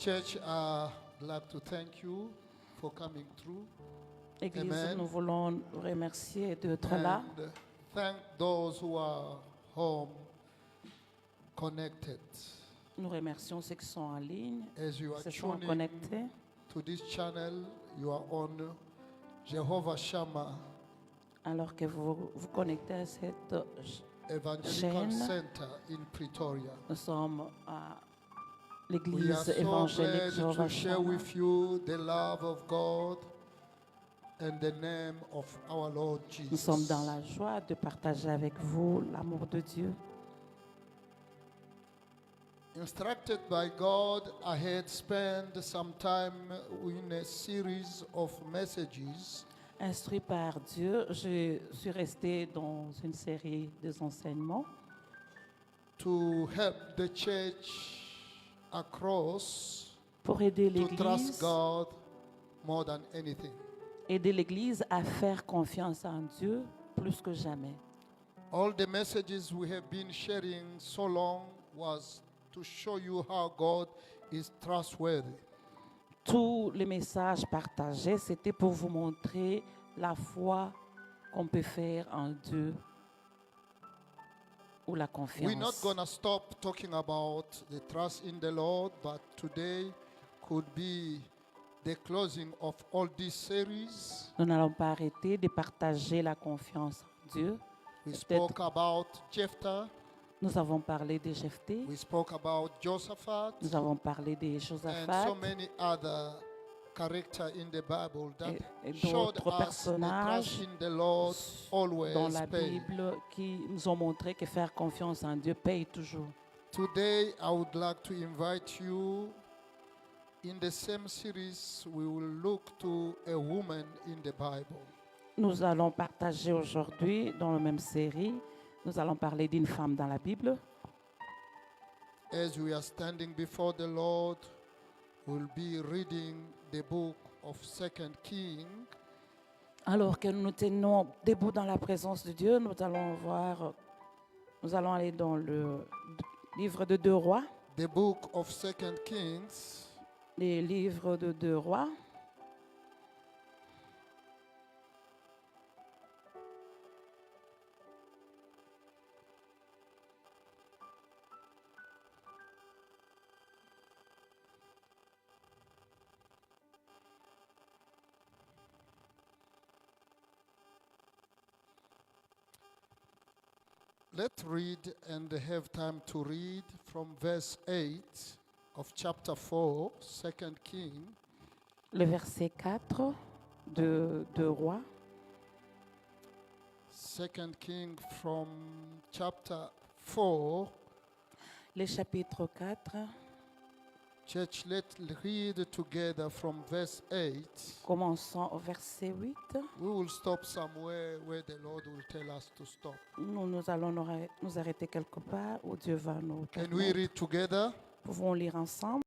Church, I'd like to thank you for coming through. Église, Amen. nous voulons vous remercier d'être là. And thank those who are home connected. Nous remercions ceux qui sont en ligne, As you are qui se sont tuning connectés. to this channel, you are on Jehovah Shammah Alors que vous vous connectez à cette Evangelical chaîne, Center in Pretoria. nous sommes à We are l'église so évangélique glad Jehovah to share Shammah. with you the love of God and the name of our Lord Nous sommes dans Jesus. la joie de partager avec vous l'amour de Dieu. Instructed by God, I had spent some time in a series of messages Instruit par Dieu, je suis resté dans une série d'enseignements to help the church across pour aider to trust l'église, God more than anything. aider l'église à faire confiance en Dieu plus que jamais. All the messages we have been sharing so long was to show you how God is trustworthy. Tous les messages partagés, c'était pour vous montrer la foi qu'on peut faire en Dieu ou la We're not confiance. going to stop talking about the trust in the Lord, but today could be the closing of all this series. Nous n'allons pas arrêter de partager la confiance en Dieu. We Peut-être- spoke about Jephthah, Nous avons parlé de Jephthé, we spoke about Josaphat, nous avons parlé de and Josaphat so many other characters in the Bible that et showed d'autres us the personnages trust in the Lord dans always la pay. Bible qui nous ont montré que faire confiance en Dieu paye toujours. Today, I would like to invite you. In the same series, we will look to a woman in the Bible. Nous allons partager aujourd'hui, dans la même série, nous allons parler d'une femme dans la Bible. As we are standing before the Lord, we'll be reading the book of 2 King, Alors que nous nous tenons debout dans la présence de Dieu, nous allons aller dans le livre de 2 Rois, the book of 2 Kings, les livres de 2 Rois. let's read and have time to read from verse 8 of chapter 4, 2 King. Le verset 4 de 2 Rois, 2 King from chapter 4. le chapitre 4, Church, let's read together from verse 8. commençons au verset 8. We will stop somewhere where the Lord will tell us to stop. Nous allons nous arrêter quelque part où Dieu va nous Can we permettre. read together? Pouvons lire ensemble.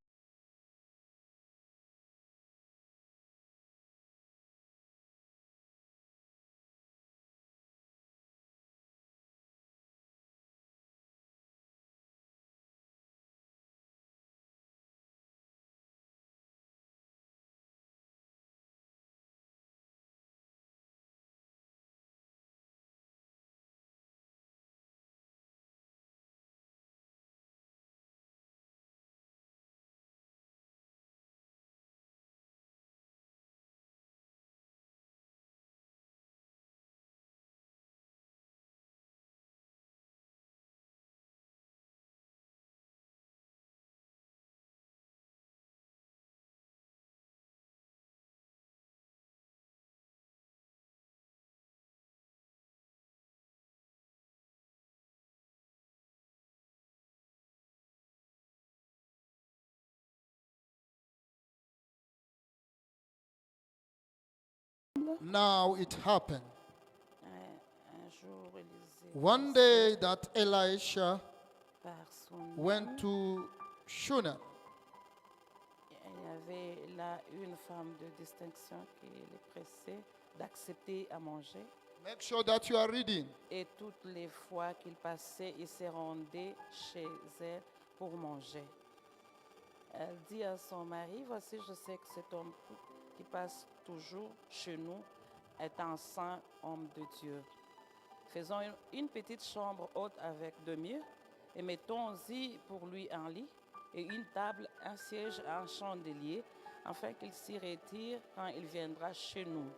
Now it happened. Un jour, Élisée One day that Elisha par son went homme, to Shunem. il y avait là une femme de distinction qui le pressait d'accepter à manger. Make sure that you are reading. Et toutes les fois qu'il passait, il se rendait chez elle pour manger. Elle dit à son mari, voici, je sais que cet homme qui passe toujours chez nous est un saint homme de Dieu. Faisons une petite chambre haute avec 2 murs et mettons-y pour lui un lit et une table, un siège et un chandelier, afin qu'il s'y retire quand il viendra chez nous.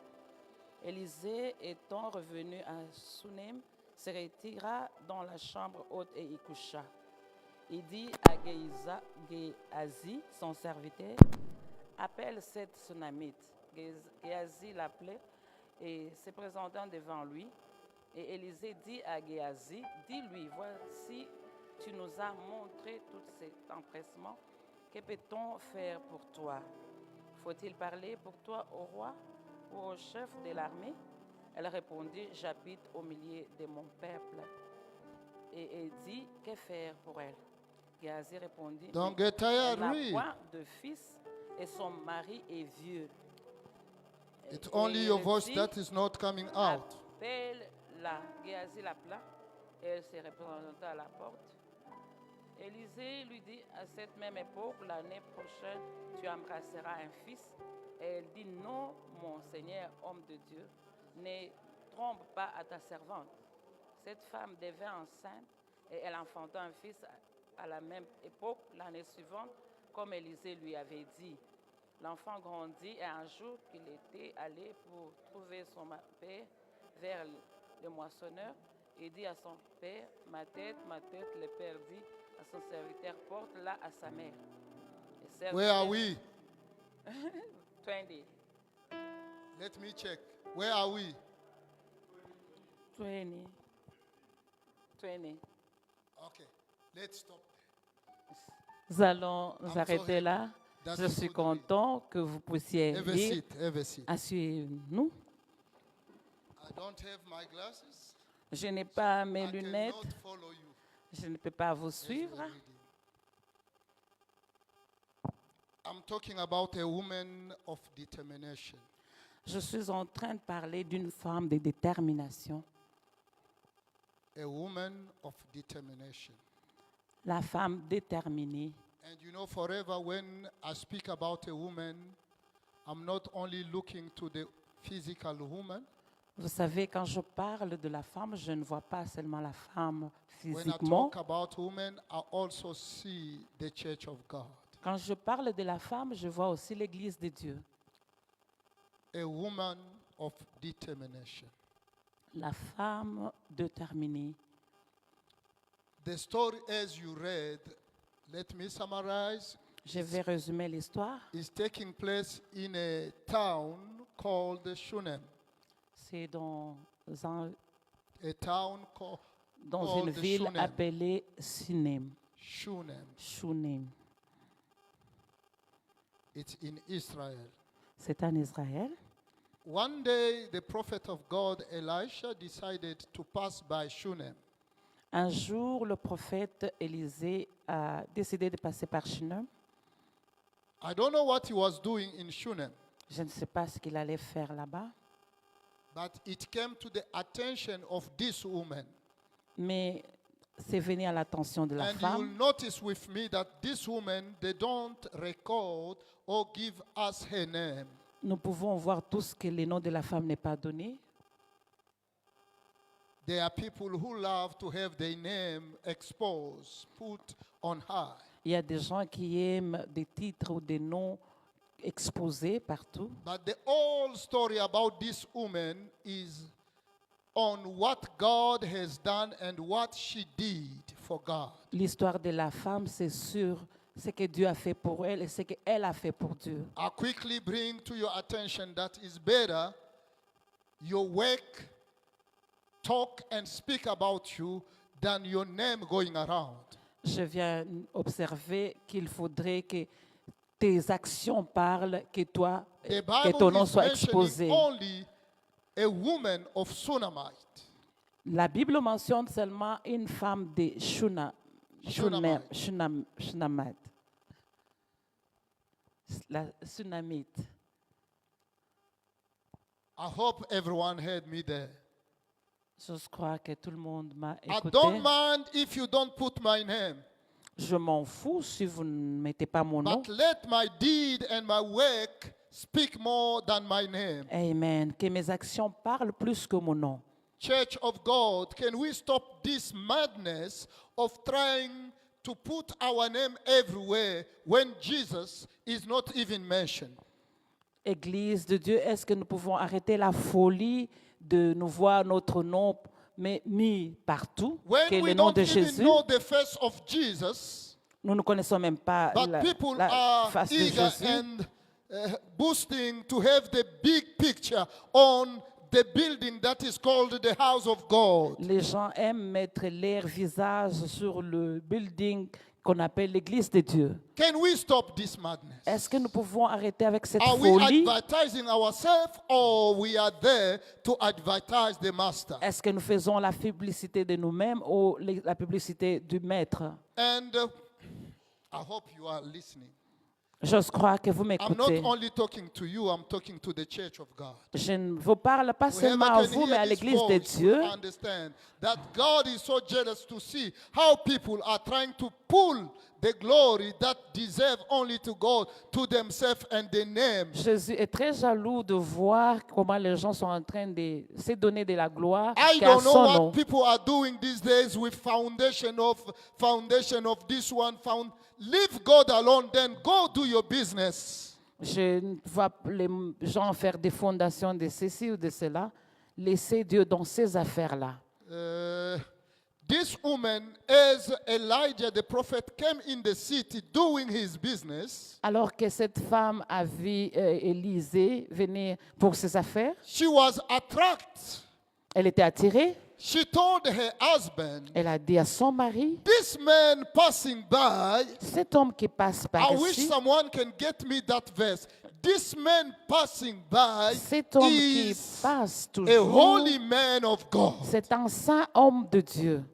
Élisée, étant revenu à Sunem, se retira dans la chambre haute et y coucha. Il dit à Géhazi, son serviteur, appelle cette Sunamite. Géhazi l'appelait et se présentant devant lui. Et Élisée dit à Géhazi, dis-lui, voici, tu nous as montré tout cet empressement. Que peut-on faire pour toi? Faut-il parler pour toi au roi ou au chef de l'armée? Elle répondit, j'habite au milieu de mon peuple. Et elle dit, que faire pour elle? Géhazi répondit, Don't get tired, elle n'a read. point de fils et son mari est vieux. It's Et only your elle voice dit, that is not coming out. appelle-la. Géhazi l'appela et elle se représenta à la porte. Élisée lui dit, à cette même époque, l'année prochaine, tu embrasseras un fils. Et elle dit, non, mon Seigneur, homme de Dieu, ne trompe pas à ta servante. Cette femme devint enceinte et elle enfanta un fils à la même époque, l'année suivante, comme Élisée lui avait dit. L'enfant grandit et un jour qu'il était allé pour trouver son père vers le moissonneur, il dit à son père, ma tête, le père dit à son serviteur, porte-la à sa mère. Et Where are we? 20. Let me check. Where are we? 20. Okay. Let's stop. Nous allons nous I'm arrêter so là. That's Je suis good to read. content que vous puissiez Have a lire. seat. Have a seat. Asseyez-nous. I don't have my glasses. Je n'ai pas mes I lunettes. cannot follow you. Je ne peux pas vous as you suivre. are reading. I'm talking about a woman of determination. Je suis en train de parler d'une femme de détermination. A woman of determination. La femme déterminée. And you know, forever when I speak about a woman, I'm not only looking to the physical woman. Vous savez, quand je parle de la femme, je ne vois pas seulement la femme When I physiquement. talk about women, I also see the church of God. Quand je parle de la femme, je vois aussi l'Église de Dieu. A woman of determination. La femme déterminée. The story as you read, let me summarize, Je vais résumer l'histoire. is taking place in a town called Shunem. C'est dans A town called une ville Shunem. appelée Sunem. Shunem. It's in Israel. C'est en Israël. One day, the prophet of God, Elisha, decided to pass by Shunem. Un jour, le prophète Élisée a décidé de passer par Shunem. I don't know what he was doing in Shunem, Je ne sais pas ce qu'il allait faire là-bas, but it came to the attention of this woman. mais c'est venu à l'attention de la And you femme. will notice with me that this woman, they don't record or give us her name. Nous pouvons voir tous que le nom de la femme n'est pas donné. There are people who love to have their name exposed, put on high. Il y a des gens qui aiment des titres ou des noms exposés partout. But the whole story about this woman is on what God has done and what she did for God. L'histoire de la femme, c'est sur ce que Dieu a fait pour elle et ce qu'elle a fait pour Dieu. I quickly bring to your attention that it's better your work, talk and speak about you than your name going around. Je viens observer qu'il faudrait que tes actions parlent, que The que ton nom Bible is soit mentioning exposé. only a woman of Shunammite. La Bible mentionne seulement une femme de Shunamite. La Sunamite. I hope everyone heard me there. Je crois que tout le monde m'a I écouté. don't mind if you don't put my name. Je m'en fous si vous ne mettez pas mon nom. But let my deed and my work speak more than my name. Amen. Que mes actions parlent plus que mon nom. Church of God, can we stop this madness of trying to put our name everywhere when Jesus is not even mentioned? Église de Dieu, est-ce que nous pouvons arrêter la folie de nous voir notre nom mais mis partout, When que we le nom don't de even Jésus? know the face of Jesus, Nous ne connaissons même pas but la people are face de eager Jésus. and boosting to have the big picture on the building that is called the house of God. Les gens aiment mettre leur visage sur le building qu'on appelle l'église de Dieu. Can we stop this madness? Est-ce que nous pouvons arrêter avec cette Are we folie? advertising ourselves or we are there to advertise the master? Est-ce que nous faisons la publicité de nous-mêmes ou la publicité du maître? And I hope you are listening. Je crois que vous I'm m'écoutez. not only talking to you, I'm talking to the church of God. Je ne vous parle pas seulement à Whoever vous, can mais à hear this l'église de voice Dieu. will understand that God is so jealous to see how people are trying to pull the glory that deserve only to God to themselves and their name. Jésus est très jaloux de voir comment les gens sont en train de se donner de la gloire I qu'à don't know son what nom. people are doing these days with foundation of this one. Leave God alone, then go do your business. Je ne vois les gens faire des fondations de ceci ou de cela. Laissez Dieu dans ces affaires-là. This woman, as Elijah the prophet came in the city doing his business, Alors que cette femme a vu Élisée venir pour ses affaires, she was attracted. elle était attirée. She told her husband, Elle a dit à son mari, this man passing by, cet homme qui passe par I wish ici, someone can get me that verse. This man passing by cet homme qui is passe a toujours, holy man of God. c'est un saint homme de Dieu.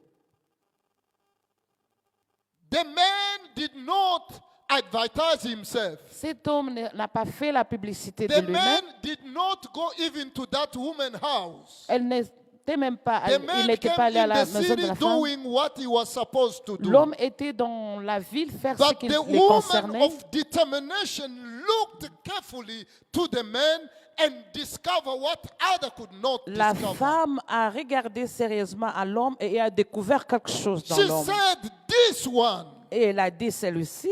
The man did not advertise himself. Cet homme n'a pas fait la publicité de The lui-même. man did not go even to that woman's house. Elle n'était même pas, The il man n'était came pas allé à in la the maison de city la femme. doing what he was supposed to do. L'homme était dans la ville faire ce But qui the les woman concernait. of determination looked carefully to the man and discovered what other could not La discover. femme a regardé sérieusement à l'homme et a découvert quelque chose dans She l'homme. said, this one, Et elle a dit, celui-ci,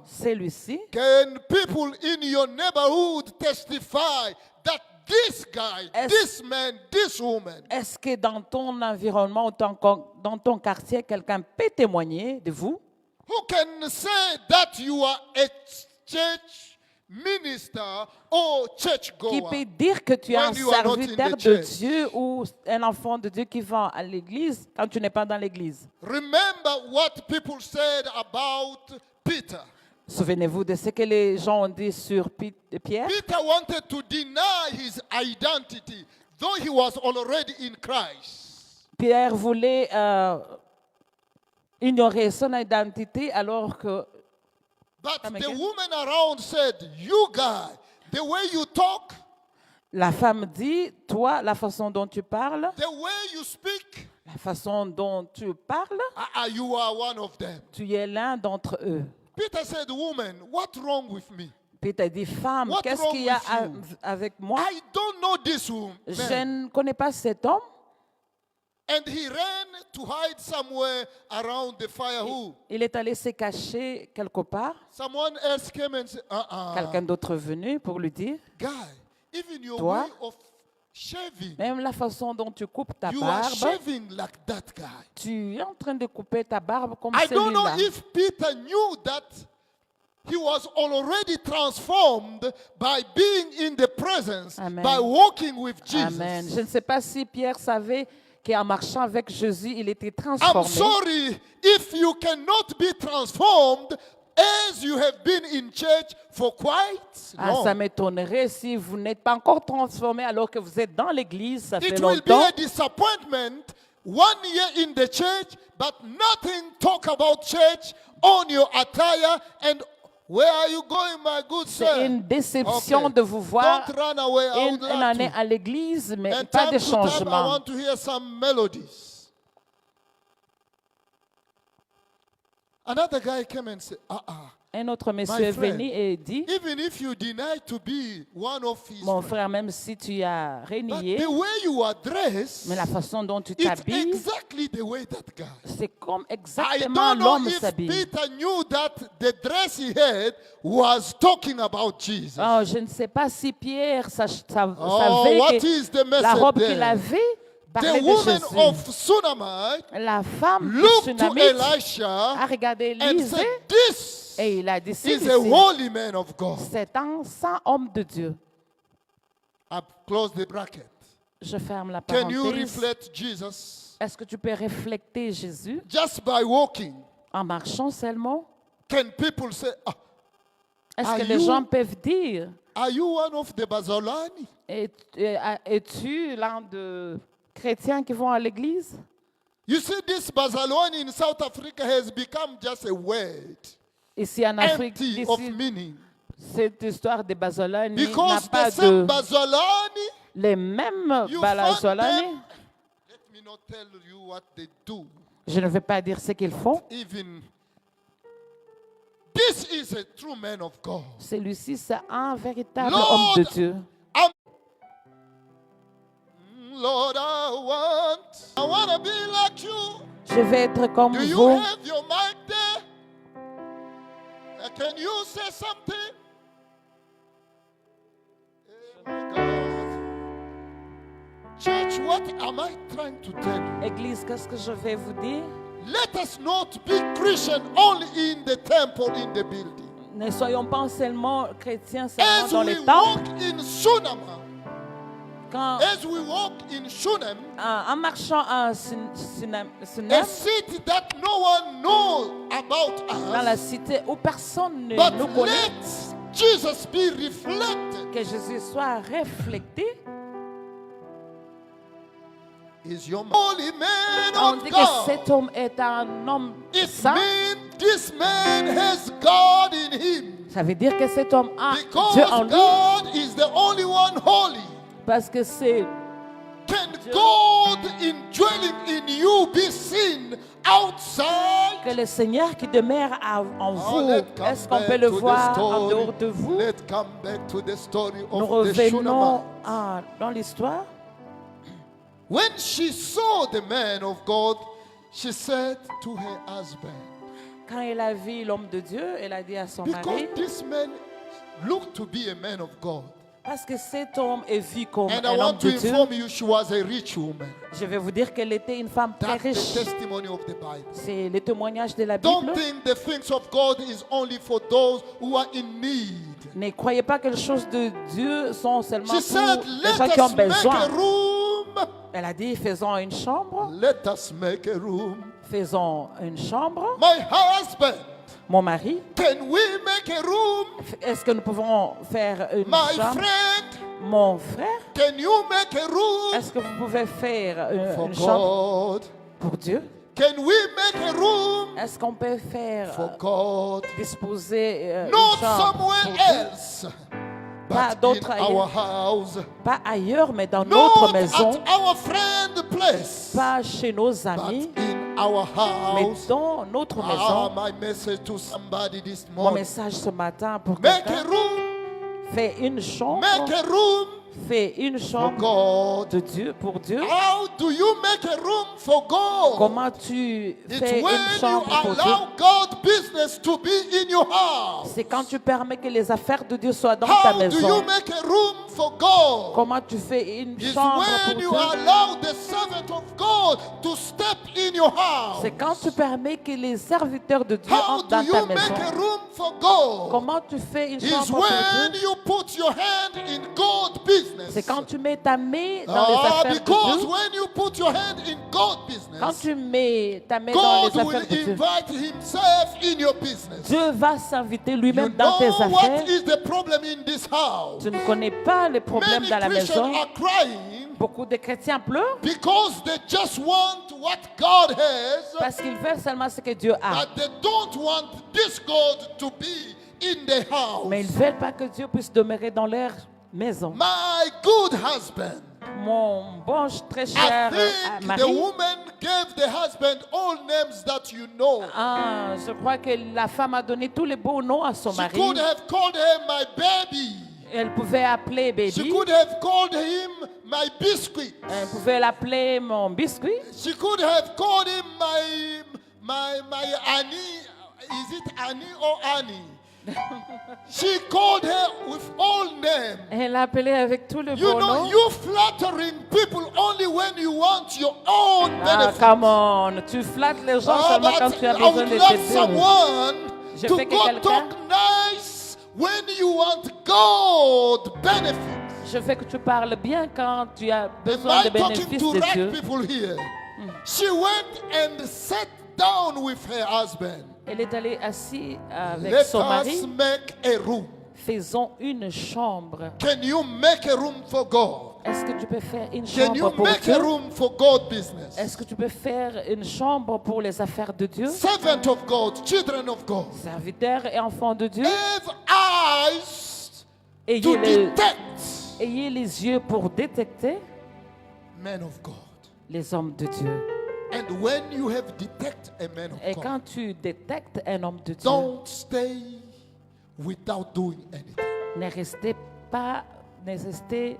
celui-ci, can people in your neighborhood testify that this guy, this man, this woman, est-ce que dans ton environnement, ou dans ton quartier, quelqu'un peut témoigner de vous? who can say that you are a church minister or church Qui goer? peut dire que tu es un When you are not in serviteur the de church. Dieu ou un enfant de Dieu qui va à l'église quand tu n'es pas dans l'église? Remember what people said about Peter. Souvenez-vous de ce que les gens ont dit sur Pierre. Peter wanted to deny his identity, though he was already in Christ. Pierre voulait ignorer son identité alors que But Come the again? woman around said, you guy, the way you talk, la femme dit, toi, la façon dont tu parles, the way you speak, la façon dont tu parles, you are one of them. tu es l'un d'entre eux. Peter said, woman, what's wrong with me? Puis dit, femme, What's qu'est-ce wrong qu'il y a with avec moi? I don't know this woman. Je ne connais pas cet homme. And he ran to hide somewhere around the fire. Who? Il est allé se cacher quelque part. Someone else came and said, Quelqu'un d'autre est venu pour lui dire, guy, even your Toi? way of shaving, même la façon dont tu coupes ta you are barbe, shaving like that guy. tu es en train de couper ta barbe comme I don't know celui-là. if Peter knew that he was already transformed by being in the presence, Amen. by walking with Jesus. Amen. Je ne sais pas si Pierre savait qu'en marchant avec Jésus, il était I'm transformé. sorry if you cannot be transformed as you have been in church for quite Ah, long. ça m'étonnerait si vous n'êtes pas encore transformé alors que vous êtes dans l'église, ça fait It will be longtemps. a disappointment 1 year in the church, but nothing talk about church on your attire and where are you going, my good sir? C'est une déception Okay. de vous voir Don't run away. I would une like année to. à l'église, mais And pas time de to time, I changement. want to hear some melodies. Another guy came and said, Un autre monsieur est friend, venu et dit, even if you deny to be one of his mon friends, frère, même si tu as but renié, the way you are dressed, mais la façon dont tu it's t'habilles, exactly the way that guy. c'est comme I exactement don't know l'homme if s'habille. Peter knew that the dress he had was talking about Jesus. Oh, je ne sais pas si Pierre Oh, savait what que is the la message robe qu'il there? avait parlait The de woman Jésus. of Sunamite La femme du looked to Tsunamite Elisha a regardé and Élisée said, this et il a dit, is a celui-ci, holy man of God. c'est un saint homme de Dieu. I close the bracket. Je ferme la Can you parenthèse. reflect Jesus Est-ce que tu peux refléter Jésus just by walking? en marchant seulement? Can people say, Est-ce Are que les you- gens peuvent dire, are you one of the Bazolani? es-tu l'un des chrétiens qui vont à l'église? You see, this Bazalwane in South Africa has become just a word, Ici en Afrique, empty of ici, meaning. cette histoire de Bazolani n'a Because the pas same de... Bazolani, Les mêmes you find Bazolani, them. Let me not tell you what they do. je ne vais pas dire ce qu'ils font. Even this is a true man of God. Celui-ci, c'est un véritable Lord, homme de Dieu. Lord, I want to be like you. Je vais être comme Do you vous. have your mic there? Can you say something? Oh my God. Church, what am I trying to tell you? Église, qu'est-ce que je vais vous dire? Let us not be Christian only in the temple, in the building. Ne soyons pas seulement chrétiens seulement As dans we les temples. walk in Shunam, Quand, as we walk in Shunem, en marchant à a Sunem, city that no one knows about dans la us, cité où personne ne but nous connaît, let Jesus be reflected. que Jésus soit reflété. Is your holy man On of dit que God. cet homme est un homme It saint. means this man has God in him. Ça veut dire que cet homme a Because Dieu en lui. God is the only one holy. Parce que c'est Can God indwelling in you be seen outside? que le Seigneur qui demeure en Oh, vous, let's come est-ce qu'on back peut le to the voir en story. dehors de vous? Let's come back to the story Nous of the revenons Shunammite. dans l'histoire. When she saw the man of God, she said to her husband, Quand elle a vu l'homme de Dieu, elle a dit à son because mari, this man looked to be a man of God. parce que cet homme est vu comme And I un homme want to de Dieu, inform you, she was a rich woman. je vais vous dire qu'elle était une femme très That's the riche. testimony of the Bible. C'est le témoignage de la Bible. Don't think the things of God is only for those who are in need. Ne croyez pas que les choses de Dieu sont seulement She said, pour les gens let qui ont us make besoin. a room. Elle a dit, faisons une chambre. Let us make a room. Faisons une chambre. My husband, Mon mari, can we make a room? est-ce que nous pouvons faire une My chambre? friend, Mon frère, can you make a room est-ce que vous pouvez faire for une chambre God? pour Dieu? Can we make a room Est-ce qu'on peut faire for God? disposer une Not chambre pour somewhere Dieu? else, Pas but d'autre in our house. Pas ailleurs, mais dans Not notre maison. at our friend place, Pas chez nos but amis, in our mais house. dans notre Ah, maison. my message to somebody this Mon morning. message ce matin pour Make a quelqu'un, room, fais une chambre, make a room fais une for chambre God. de Dieu pour Dieu. How do you make a room for God? Comment tu It's fais when une you chambre pour Dieu? allow God's business to be in your house. C'est quand tu permets que les affaires de Dieu soient dans ta How do you maison. make a room for God? Comment tu fais une It's chambre when pour you Dieu? allow the servant of God to step in your house. C'est quand tu permets que les serviteurs de Dieu How entrent do dans you ta make a maison. room for God? Comment tu fais une It's chambre pour when Dieu? you put your hand in God's business. C'est quand tu mets ta main dans les affaires de Because Dieu. when you put your hand in God's Quand business, tu mets ta main dans God les will affaires de Dieu, invite Himself in your business. Dieu va s'inviter You lui-même dans tes know affaires. what is the problem in this house? Tu ne connais pas les problèmes Many dans la Christians maison. are crying Beaucoup de chrétiens pleurent because they just want what God has, parce qu'ils veulent seulement ce que Dieu a. but they don't want this God to be in the Mais ils house. ne veulent pas que Dieu puisse demeurer dans leur maison. My good husband. Mon bon, très I cher think the mari, woman gave the husband all names that you know. Ah, je crois que la femme a donné tous les beaux noms à son She mari. could have called him my baby. Elle pouvait appeler She baby. could have called him my biscuit. Elle pouvait l'appeler mon biscuit. She could have called him my Annie. Is it Annie or Annie? She called her with all names. Elle l'a appelé avec tous les You beaux know, noms. you flattering people only when you want your own Ah, benefit. come on. Tu flattes les gens Ah, seulement quand but tu as I besoin would de love t'aider. someone Je to fais que go quelqu'un- talk nice when you want God benefits. Je veux que tu parles bien quand tu as Am besoin I de talking bénéfices to de right Dieu. people here? She went and sat down with her husband. Elle est allée assise avec Let son us mari. make a room. Faisons une chambre. Can you make a room for God? Est-ce que tu peux faire une Can you chambre pour make Dieu? a room for God business? Est-ce que tu peux faire une chambre pour les affaires de Dieu? Servant of God, children of God. Serviteurs et enfants de Dieu, Have eyes ayez, to le- detect ayez les yeux pour détecter men of God. les hommes de Dieu. And when you have detect a man Et of God, quand tu détectes un homme de Dieu, don't stay without doing anything. ne restez pas, ne restez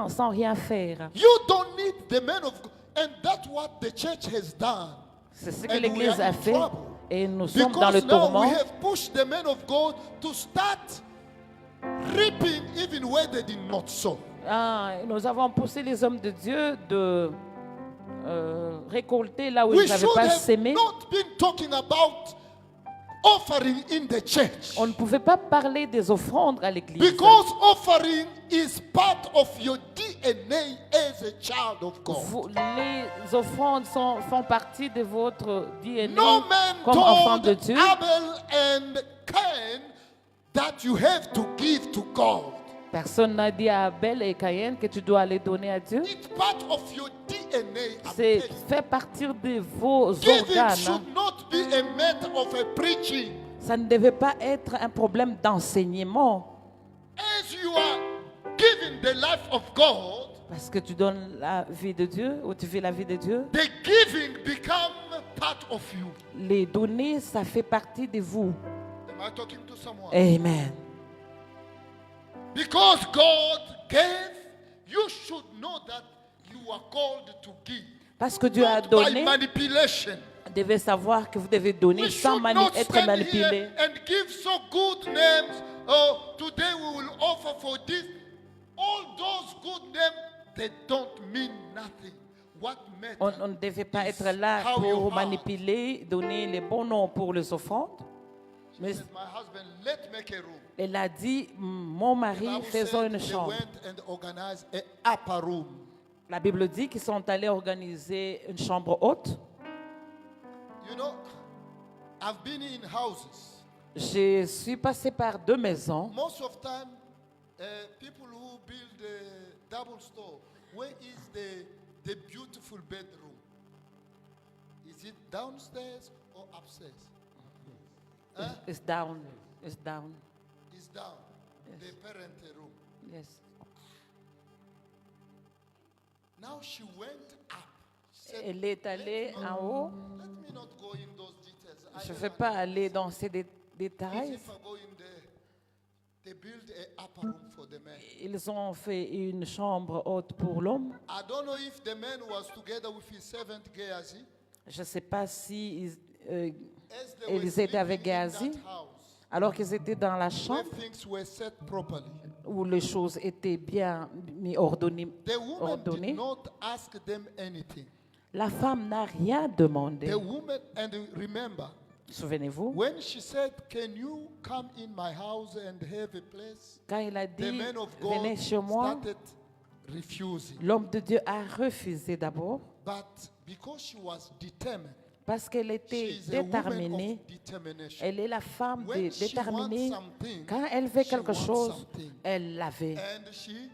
sans rien faire. You don't need the man of God. And that's what the church has done. C'est ce que And we l'Église are a in fait trouble. et nous sommes dans le Because now tourment we have pushed the men of God to start reaping even where they did not sow. Ah, nous avons poussé les hommes de Dieu de récolter là où We ils n'avaient should pas have sémé. not been talking about offering in the church. On ne pouvait pas parler des offrandes à l'église. Because offering is part of your DNA as a child of God. Les offrandes font partie de votre DNA No man comme enfant told de Dieu. Abel and Cain that you have to give to God. Personne n'a dit à Abel et Caïn que tu dois les donner à Dieu. It's part of your DNA. I'm C'est telling you. fait partir de vos Giving organes. should not be a matter of a preaching. Ça ne devait pas être un problème d'enseignement. As you are giving the life of God, Parce que tu donnes la vie de Dieu ou tu vis la vie de Dieu. the giving become part of you. Les donner, ça fait partie de vous. Am I talking to someone? Amen. Because God gave, you should know that you are called to give. Parce que Dieu a Not by donné, manipulation. vous devez savoir que vous devez donner We sans should not être stand manipulé. here and give so good names. Oh, today we will offer for this. All those good names, they don't mean nothing. What matters On ne devait pas is être là how you pour are. manipuler, donner les bons noms pour les offrandes. Mais Said, my husband, let's make a room. elle a dit, mon The mari, Bible faisons said une they chambre. went and organized a upper room. La Bible dit qu'ils sont allés organiser une chambre haute. You know, I've been in houses. Je suis passé par 2 maisons. Most of time, people who build a double store, where is the beautiful bedroom? Is it downstairs or upstairs? Huh? It's down. It's down. It's down. The parent room. Yes. Now she went up. She said, Elle est allée en haut. let me not go in those details. Je ne vais pas aller dans ces détails. If I go in there, they build a upper room for the men. Ils ont fait une chambre haute pour l'homme. I don't know if the man was together with his servant Gehazi. Je ne sais pas si As they ils were étaient avec sleeping in Gehazi, that house, alors qu'ils étaient dans la where chambre things were set properly. où les choses étaient bien mis ordonnées. The woman ordonnées. did not ask them anything. La femme n'a rien demandé. The woman, and remember, Souvenez-vous, when she said, "Can you come in my house and have a place?" quand il a The dit, man of God venez chez moi, started refusing. l'homme de Dieu a refusé d'abord But because she was determined, parce qu'elle she était is a woman déterminée. of determination. Elle est la femme When she déterminée. wants something, Quand elle veut she quelque wants chose, something. elle l'avait. And she,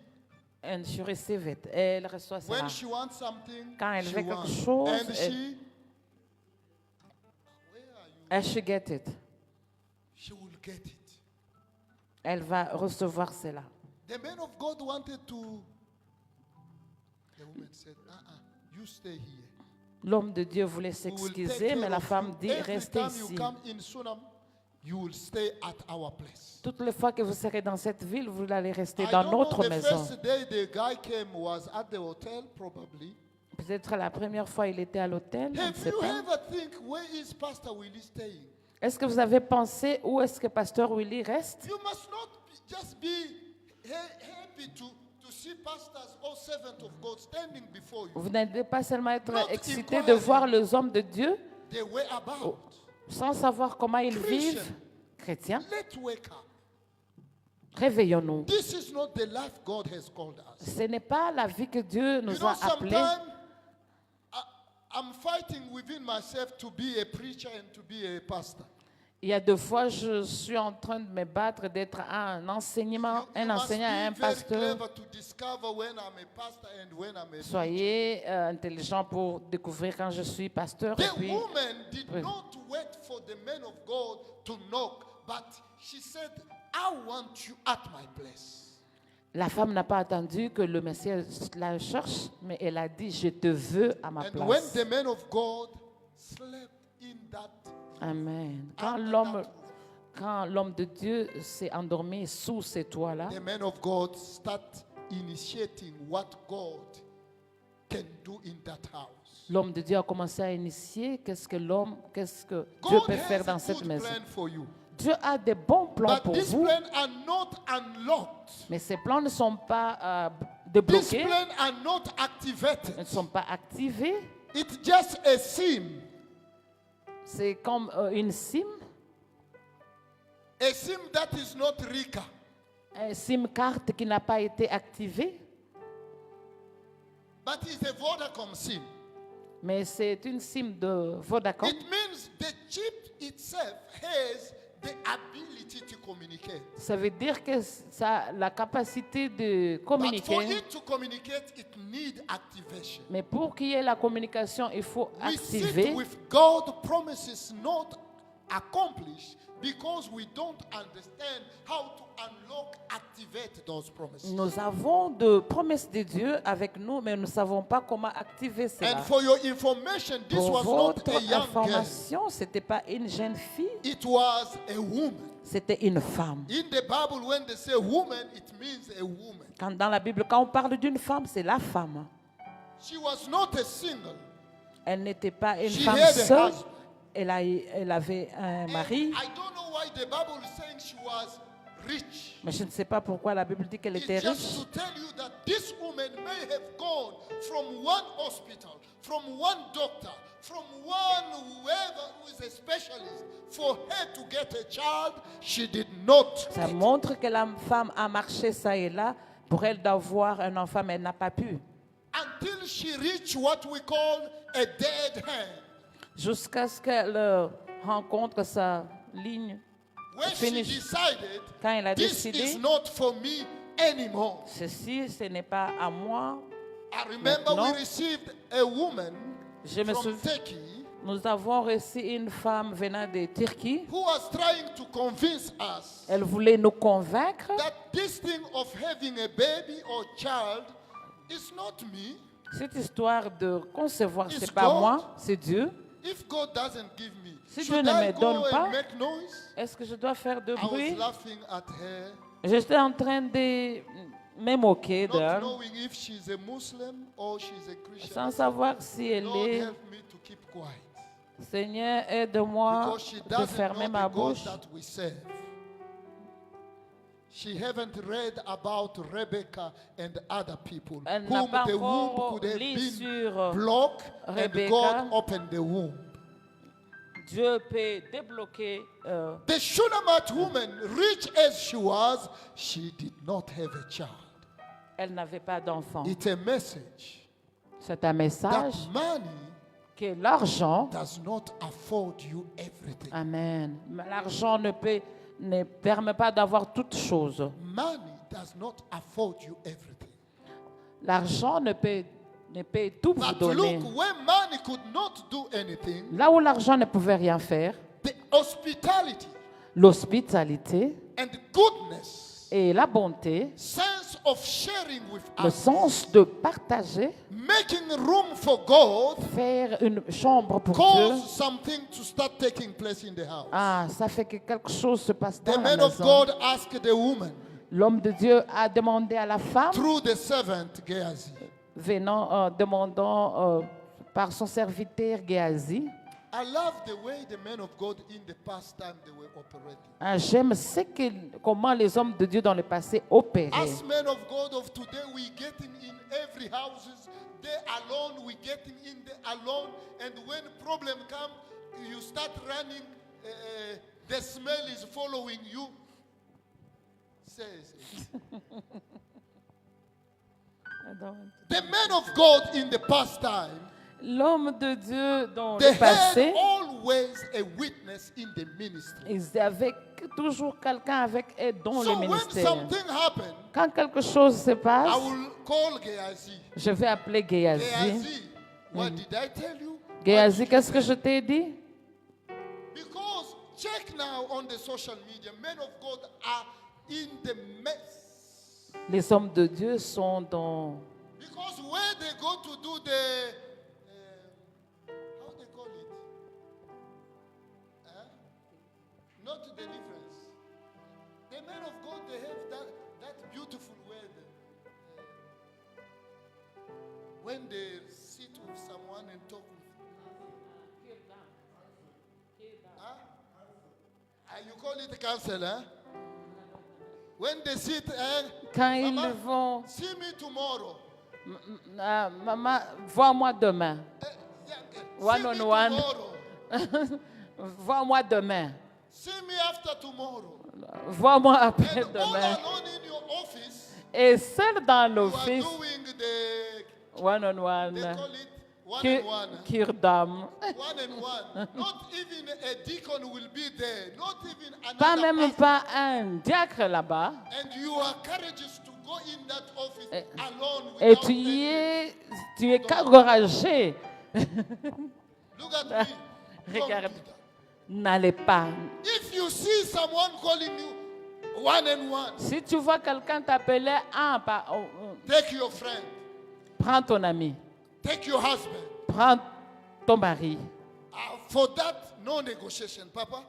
And she receive it. Elle reçoit ça. when she wants something, Quand elle she veut quelque wants. chose, And elle- she, where are you? And she get it. She will get it. Elle va recevoir cela. The man of God wanted to. The woman said, you stay here. L'homme de Dieu voulait We will take s'excuser, care mais la of femme you. dit, Every restez time ici. you come in Sunam, you will stay at our place. Toutes les fois que vous serez dans cette ville, vous allez rester I dans don't know, notre the maison. first day the guy came was at the hotel, probably. Peut-être la première fois, il était à l'hôtel, on ne Have sait you pas. ever think, where is Pastor Willie staying? Est-ce que vous avez pensé où est-ce que Pasteur Willie reste? You must not just be happy to see pastors or servants of God standing before you. Vous n'allez pas seulement être Not excité de inquiring. voir les hommes de Dieu They were about. sans savoir comment ils Christian. vivent. Chrétiens, Let's wake up. réveillons-nous. This is not the life God has called us. Ce n'est pas la vie que Dieu You nous know, a appelés. sometimes I'm fighting within myself to be a preacher and to be a pastor. Il y a 2 fois, je suis en train de me battre d'être un enseignant et un must be pasteur. very clever to discover when I'm a pastor and when I'm a preacher. Soyez intelligent pour découvrir quand je suis pasteur. Et The puis, woman did Oui. not wait for the man of God to knock, but she said, I want you at my place. la femme n'a pas attendu que le Messie la cherche, mais elle a dit, je te veux à ma And when place. the man of God slept in that, Amen. under that Quand l'homme de Dieu s'est endormi sous ces toits-là, the man of God start initiating what God can do in that house. l'homme de Dieu a commencé à initier qu'est-ce que Dieu God peut faire has dans a cette good maison. plan for you. Dieu a des bons plans But pour these vous, plans are not unlocked. mais ces plans ne sont pas These débloqués, plans are not activated. ne sont pas activés. It's just a sim. C'est comme une SIM, A sim that is not Rika. un SIM carte qui n'a pas été activée, But it's a Vodacom sim. mais c'est une SIM de Vodacom. It means the chip itself has the ability to communicate. Ça veut dire que ça a la capacité de But for communiquer, it to communicate, it needs activation. mais pour qu'il y ait la communication, il faut We sit activer. with God promises not accomplished because we don't understand how to unlock, activate those promises. Nous avons de promesses de Dieu avec nous, mais nous ne savons pas comment activer cela. And for your information, this Pour was not votre a young girl. information, ce n'était pas une jeune fille, It was a woman. c'était une femme. In the Bible, when they say woman, it means a woman. Dans la Bible, quand on parle d'une femme, c'est la femme. She was not a single. Elle n'était pas une She femme had a seule. husband. Elle avait un And mari, I don't know why the Bible is saying she was rich. mais je ne sais pas pourquoi la Bible dit qu'elle It's était just riche. to tell you that this woman may have gone from one hospital, from one doctor, from one whoever who is a specialist for her to get a child. She did not. Ça montre que la femme a marché ça et là pour elle d'avoir un enfant, mais elle n'a pas pu. Until she reached what we call a dead hand. Jusqu'à ce qu'elle rencontre sa ligne. When she Finish. decided, Quand elle a this décidé, is not for me anymore. ceci, ce n'est pas à moi. I remember Maintenant, we received a woman Je me from souviens, Turkey nous avons reçu une femme venant de Turquie. who was trying to convince us Elle voulait nous convaincre that this thing of having a baby or child is not me. cette histoire de concevoir, It's c'est pas God. moi, c'est Dieu. If God doesn't give me, Si should Dieu ne I me go donne and pas, make noise? Est-ce que je dois faire de I was bruit? laughing at her, J'étais en train de me moquer not d'elle, knowing if she's a Muslim or she's a Christian. sans savoir si elle Lord, est. help me to keep quiet. Seigneur, aide-moi Because she de doesn't fermer know ma the God bouche. that we serve. She haven't read about Rebecca and other people Elle n'a whom pas the womb encore could have lu been sur blocked and Rebecca. God opened the womb. Dieu peut débloquer. The Shunammite woman, rich as she was, she did not have a child. Elle n'avait pas d'enfant. It's a message C'est un that message money que l'argent, does not afford you everything. amen, l'argent ne permet pas d'avoir toutes choses. Money does not afford you everything. L'argent ne peut tout vous But donner. look, when money could not do anything, Là où l'argent ne pouvait rien faire, the hospitality l'hospitalité and goodness, et la bonté sense sense of sharing with Le others, sens de partager, making room for God, faire une chambre pour Dieu. cause something to start taking place in the house. Ah, ça fait que quelque chose se passe The dans la man of maison. God asked the woman L'homme de Dieu a demandé à la femme, through the servant Gehazi, demandant par son serviteur Géasi. I love the way the men of God in the past time they were operating. Ah, j'aime comment les hommes de Dieu dans le passé opéraient. As men of God of today, we getting in every houses. They alone, we getting in there alone. And when problem come, you start running. The smell is following you. Says the men of God in the past time, L'homme de Dieu dans they le passé, had always a witness in the ministry. ils avaient toujours quelqu'un avec eux dans So le when ministère. something happened, Quand quelque chose se I passe, will call Gehazi. je vais appeler Géasi. Gehazi, what did I tell you? Géasi, qu'est-ce que je t'ai dit? Because check now on the social media, men of God are in the mess. Les hommes de Dieu sont dans... Because where they go to do the, how they call it? Not deliverance. The men of God, they have that beautiful word. When they sit with someone and talk with you call it counsel, huh? When they sit and Quand ils Mama, vont... see me tomorrow. Maman, vois-moi demain. One See on me one. tomorrow. Vois-moi demain. See me after tomorrow. Vois-moi après And all demain. alone in your office, Et seul dans you are l'office, doing the, one on they one, call it one and one. cure d'âme. One and one. Not even a deacon will be there. Not even Pas another même pastor. pas un diacre là-bas. And you are courageous to go in that office alone Et without tu es encouragé. Look at me. Don't Regarde. do that. N'allez pas. If you see someone calling you one and one, Si tu vois quelqu'un t'appeler un par... take your friend, Prends ton ami. take your husband. Prends ton mari. For that, no negotiation, Papa.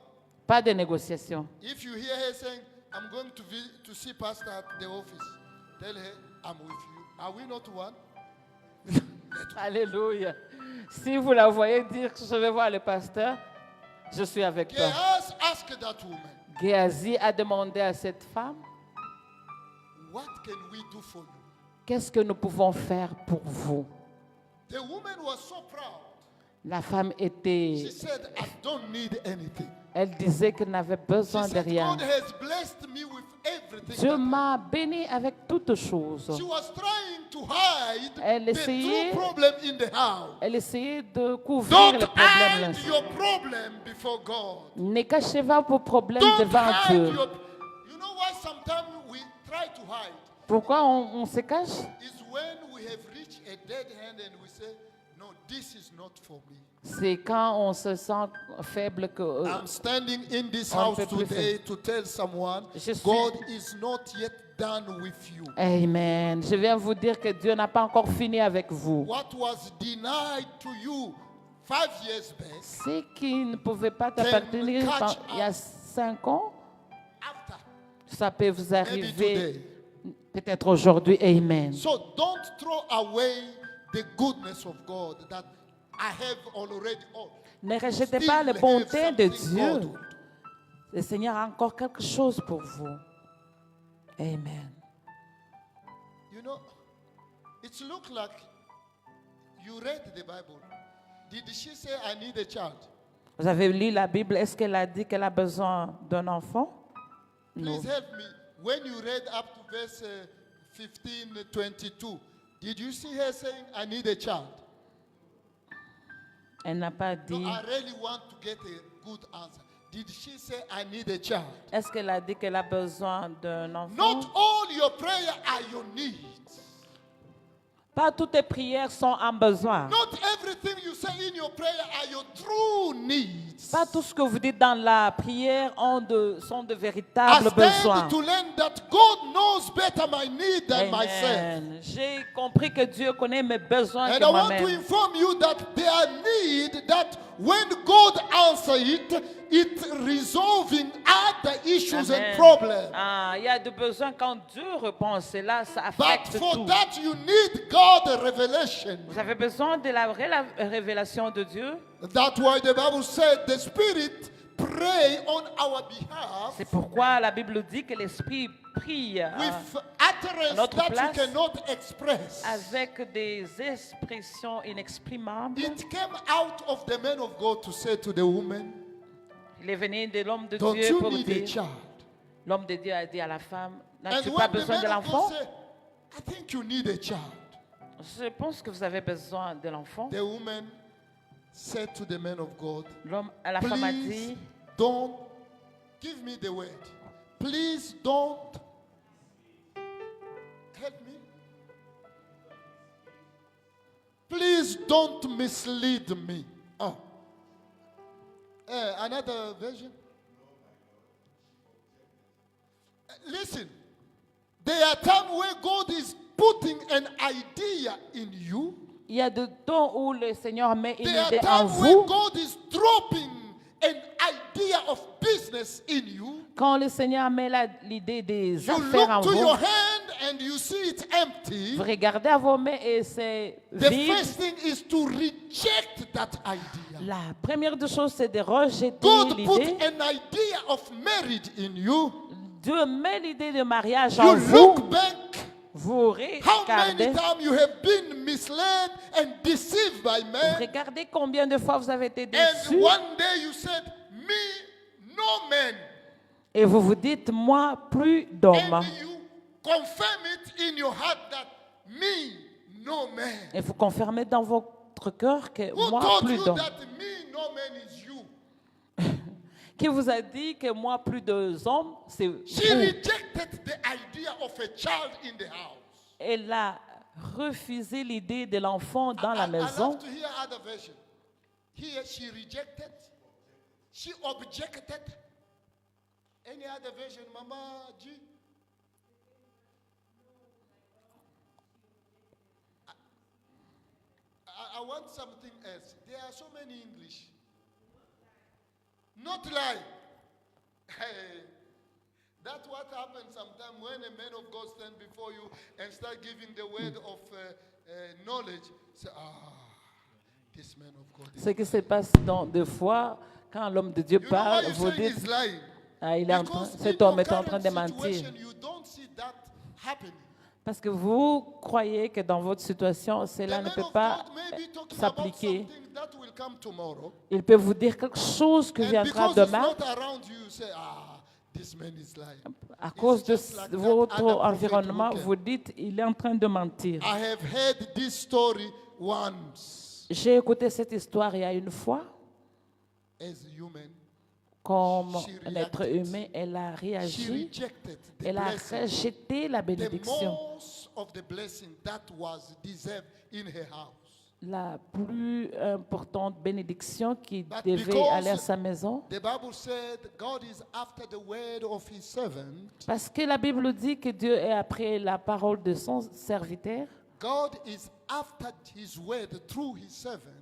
Pas de négociation. If you hear her saying, I'm going to see Pastor at the office, tell her, I'm with you. Are we not one? Alléluia. Si vous la voyez dire que je vais voir le pasteur, je suis avec toi. Gehazi asked that woman, Géasi a demandé à cette femme, what can we do for you? qu'est-ce que nous pouvons faire pour vous? The woman was so proud. La femme She était, said, I don't need anything. elle disait qu'elle n'avait She besoin de said, rien. God has blessed me with everything. Dieu that m'a béni avec toutes choses. She was trying to hide Elle the essayait- true problem in the house. Elle essayait de couvrir Don't le problème. là. hide your problem before God. Ne cachez pas vos problèmes Don't devant hide Dieu. You know why sometimes we try to hide? Pourquoi on se cache? Is when we have reached a dead hand and we say, no, this is not for me. C'est quand on se sent faible que I'm standing in this On house peut plus today to tell someone, Je suis- God is not yet done with you. Amen. Je viens vous dire que Dieu n'a pas encore fini avec vous. What was denied to you 5 years back, Ce qui ne pouvait pas t'appartenir catch il y a 5 ans, after. ça peut vous Maybe arriver today. peut-être aujourd'hui. Amen. So don't throw away the goodness of God that I have already. Oh, Ne rejetez still pas la have bonté de something Dieu. God will do. Le Seigneur a encore quelque chose pour vous. Amen. You know, it looks like you read the Bible. Did she say, I need a child? Vous avez lu la Bible. Est-ce qu'elle a dit qu'elle a besoin d'un enfant? Non. Please help me. When you read up to verse 15, 22, did you see her saying, I need a child? Elle n'a pas No, dit. I really want to get a good answer. Did she say, I need a child? Est-ce qu'elle a dit qu'elle a besoin d'un enfant? Not all your prayer are your needs. Pas toutes tes prières sont en besoin. Not everything you say in your prayer are your true needs. Pas tout ce que vous dites dans la prière sont de véritables I besoins. stand to learn that God knows better my need than myself. Amen. J'ai compris que Dieu connaît mes besoins And que I want to moi-même. inform you that there are needs that when God answers it resolving other issues and Amen. problems. Ah, il y a des besoins quand Dieu répond à cela, ça But affecte for tout. that you need God's revelation. Vous avez besoin de la révélation de Dieu. That's why the Bible said the Spirit pray on our behalf C'est pourquoi la Bible dit que l'Esprit prie with utterance notre that you place. cannot express. avec des expressions inexprimables. It came out of the man of God to say to the woman, Il est venu de l'homme de don't Dieu you pour need a dire, child? l'homme de Dieu a dit à la femme, And n'as-tu pas when the besoin de man of l'enfant? God said, I think you need a child. Je pense que vous avez besoin de l'enfant. The woman said to the man of God, La femme a please dit, don't give me the word. Please don't help me. Please don't mislead me. Oh. Another version. Listen, there are times where God is putting an idea in you. il y a des temps où le Seigneur met une There are idée en times where vous. God is dropping an idea of business in you. Quand le Seigneur met l'idée des You affaires en look to vous, your hand and you see it empty. vous regardez à vos mains et c'est The vide. first thing is to reject that idea. La première des choses, c'est de rejeter God put l'idée. an idea of marriage in you. Dieu met l'idée de mariage You en vous. look back. Vous How many regardez. times you have been misled and deceived by men, Regardez combien de fois vous avez été and déçus. one day you said, "Me, no man," Et vous vous dites, moi, plus d'homme. and you confirm it in your heart that me, no man. Et vous confirmez dans votre cœur que Who moi, told plus you d'homme. that me, no man is you? Qui vous a dit que moi, plus d'hommes, c'est She vous. rejected the idea of a child in the house. Elle a refusé l'idée de l'enfant dans la I maison. love to hear other version. Here she rejected, she objected. Any other version, Mama G? I want something else. There are so many English. Not lie. Hey, that's what happens sometimes when a man of God stands before you and start giving the word of knowledge. Say, this man of God. Ce qui se passe des fois, quand l'homme de Dieu You know why parle, you vous say dites, he's lying? ah, il est en train, Because cet in homme your est en train current de mentir. situation, you don't see that happening. Parce que vous croyez que dans votre situation, cela The ne man peut of pas God may be talking about s'appliquer. something that will come tomorrow. Il peut vous dire quelque chose qui And viendra because it's demain. not around you, you say, this man is lying. À It's cause de just like that votre other prophet environnement, who came. vous dites, il est en train de mentir. I have heard this story once J'ai écouté cette histoire il y a une fois. as a human. Comme She un être reacted. humain, elle a She réagi. rejected the Elle a blessing, rejeté la the bénédiction. most of the blessing that was deserved in her house. La plus importante bénédiction qui But devait because aller à sa maison. The Bible said God is after the word of his servant. Parce que la Bible dit que Dieu est après la parole de son serviteur. God is after his word through his servant.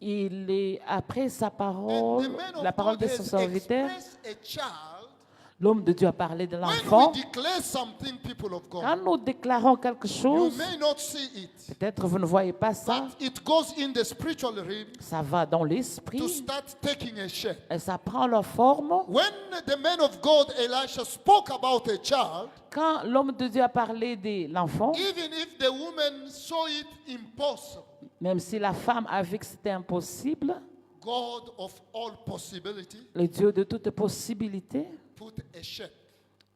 Il est après sa And parole, the man of la parole God de son has serviteur. expressed a child. L'homme de Dieu a parlé de When l'enfant. we declare something, people of Quand God, nous déclarons quelque you chose, may not see it, peut-être vous ne voyez pas ça, but it goes in the spiritual realm ça va dans to l'esprit start taking a shape. et ça prend la forme. When the man of God, Elisha, spoke about a child, Quand l'homme de Dieu a parlé de l'enfant, even if the woman saw it impossible, même si la femme a vu que c'était impossible, God of all possibility le Dieu de toutes possibilités, put a shape.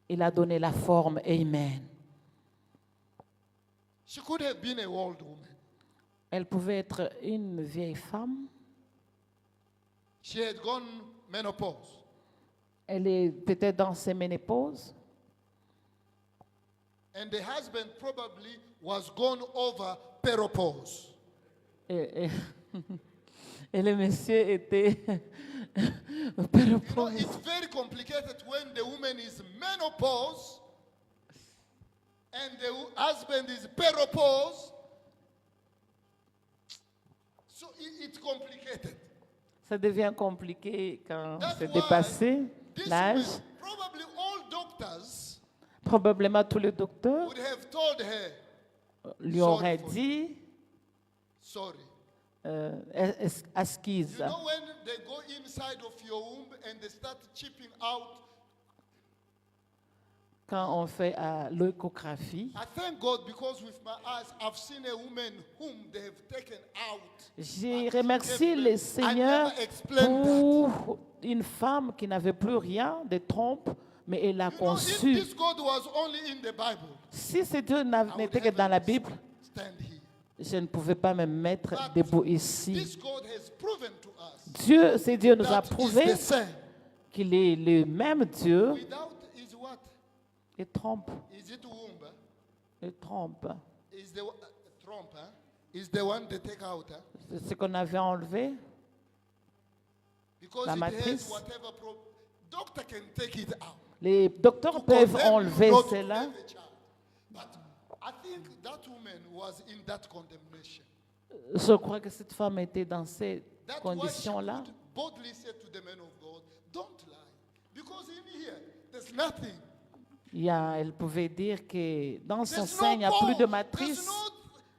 il a donné la forme. Amen. She could have been a old woman. Elle pouvait être une vieille femme. She had gone menopause. Elle est peut-être dans ses ménopauses. And the husband probably was gone over periopause. Et, et le monsieur était You know, péropause. it's very complicated when the woman is menopause and the husband is periopause. So it's complicated. Ça devient compliqué quand That's c'est why dépassé this l'âge. woman, probably all doctors Probablement tous les docteurs would have told her, lui Sorry auraient for dit sorry. asquise. You know when they go inside of your womb and they start chipping out. Quand on fait l'échographie, I thank God because with my eyes I've seen a woman whom they have taken out. j'ai And remercié gave le birth. Seigneur I never explained that. pour une femme qui n'avait plus rien de trompe, mais elle a You know, if conçu. this God was only in the Bible, Si ce Dieu I n'était would que dans la have Bible, stand here. je ne pouvais pas me mettre But debout ici. This God has proven to us Dieu nous a that prouvé is the same. qu'il est le même Dieu. Without is what? Et trompe, Is it womb? et trompe. Is the trump? Is the one they take out? C'est ce qu'on avait enlevé. Because La it matrice. has whatever doctor can take it out. Les docteurs To peuvent condemn you enlever not to cela. have a child. But I think that woman was in that condemnation. Je crois que cette femme était dans ces That's why she conditions-là. could boldly say to the man of God, don't lie. Because in here, there's nothing. Elle pouvait dire que dans son There's sein, il n'y a no plus de bone. matrice. There's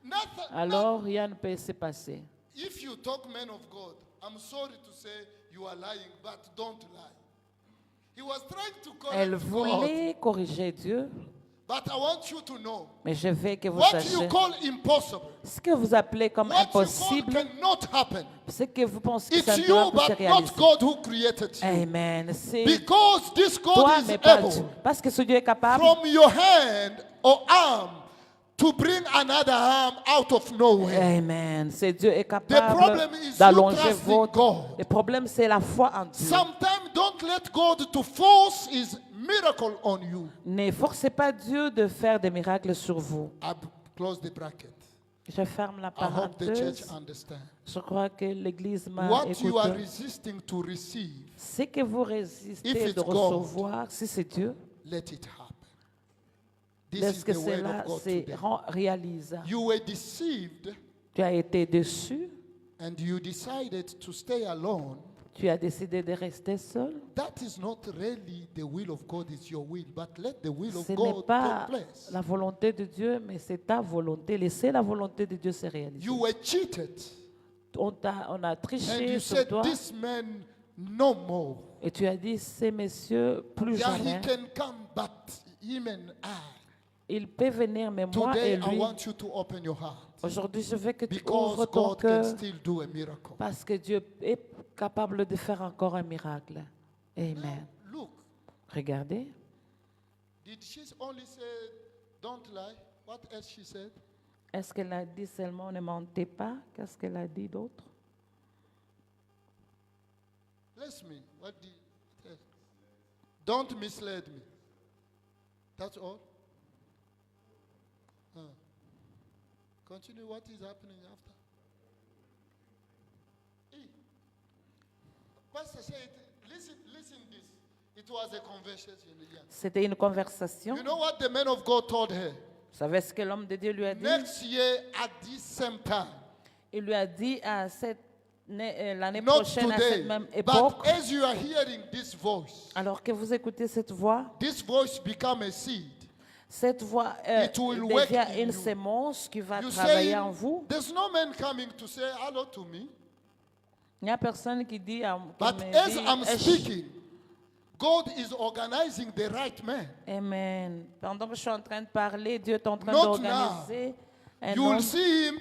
nothing. Alors, rien ne peut se passer. If you talk man of God, I'm sorry to say you are lying, but don't lie. He was trying to Elle correct God, voulait corriger Dieu, but I want you to know mais je veux que vous what you sachiez call impossible, ce que vous appelez comme what you call impossible, cannot happen. ce que vous pensez que It's ça you, doit se but réaliser. not God who created you. Amen. C'est Because this God toi, is mais pas able Dieu. Parce que ce Dieu est capable from your hand or arm to bring another arm out of nowhere. Amen. C'est Dieu est problem capable is you d'allonger trusting votre. God. Le problème, c'est la foi en Dieu. Sometimes don't let God to force his miracle on you. Ne forcez pas Dieu de faire des miracles sur vous. I close the bracket. Je ferme la I hope the church parenthèse. understands. Je crois que l'Église m'a What you are écouté. resisting to receive, Ce que vous If résistez it's de God, recevoir, si c'est Dieu, let it happen. This laisse is que the word cela of God se today. réalise. You were deceived Tu as été déçu, and you decided to stay alone. tu as décidé de rester seul. That is not really the will of God, it's your will. But let the will of Ce n'est God pas take place. la volonté de Dieu, mais c'est ta volonté. Laissez la volonté de Dieu se réaliser. You were cheated On a and triché you sur said, toi this man no more. et tu as dit, ces messieurs, plus Yeah, jamais. he can come, but him and I. Il peut venir, mais moi Today, et I lui. want you to open your heart. Aujourd'hui, je veux que tu Because ouvres ton God can cœur still do a miracle. parce que Dieu est capable de faire encore un miracle. Amen. Look, Regardez. did she only say, don't lie? What else she said? Est-ce qu'elle a dit seulement ne mentez pas? Qu'est-ce qu'elle a dit d'autre? Bless me. What did don't mislead me. That's all. Continue. What is happening after? Pastor said, listen this. It was a conversation. Yeah. C'était une conversation. You know what the man of God told her? Vous savez ce que l'homme de Dieu lui a dit? Next year at this same time, Il lui a dit à l'année not prochaine, à today, cette même but époque, as you are hearing this voice, alors que vous écoutez cette voix, this voice become a seed. cette voix It will work devient in une you. sémence qui va You travailler say, en vous. there's no man coming to say hello to me. Il n'y a personne qui dit, But as I'm speaking, God is organizing the right man. Amen. Pendant que je suis en train de parler, Dieu est en train Not d'organiser un You will homme. see him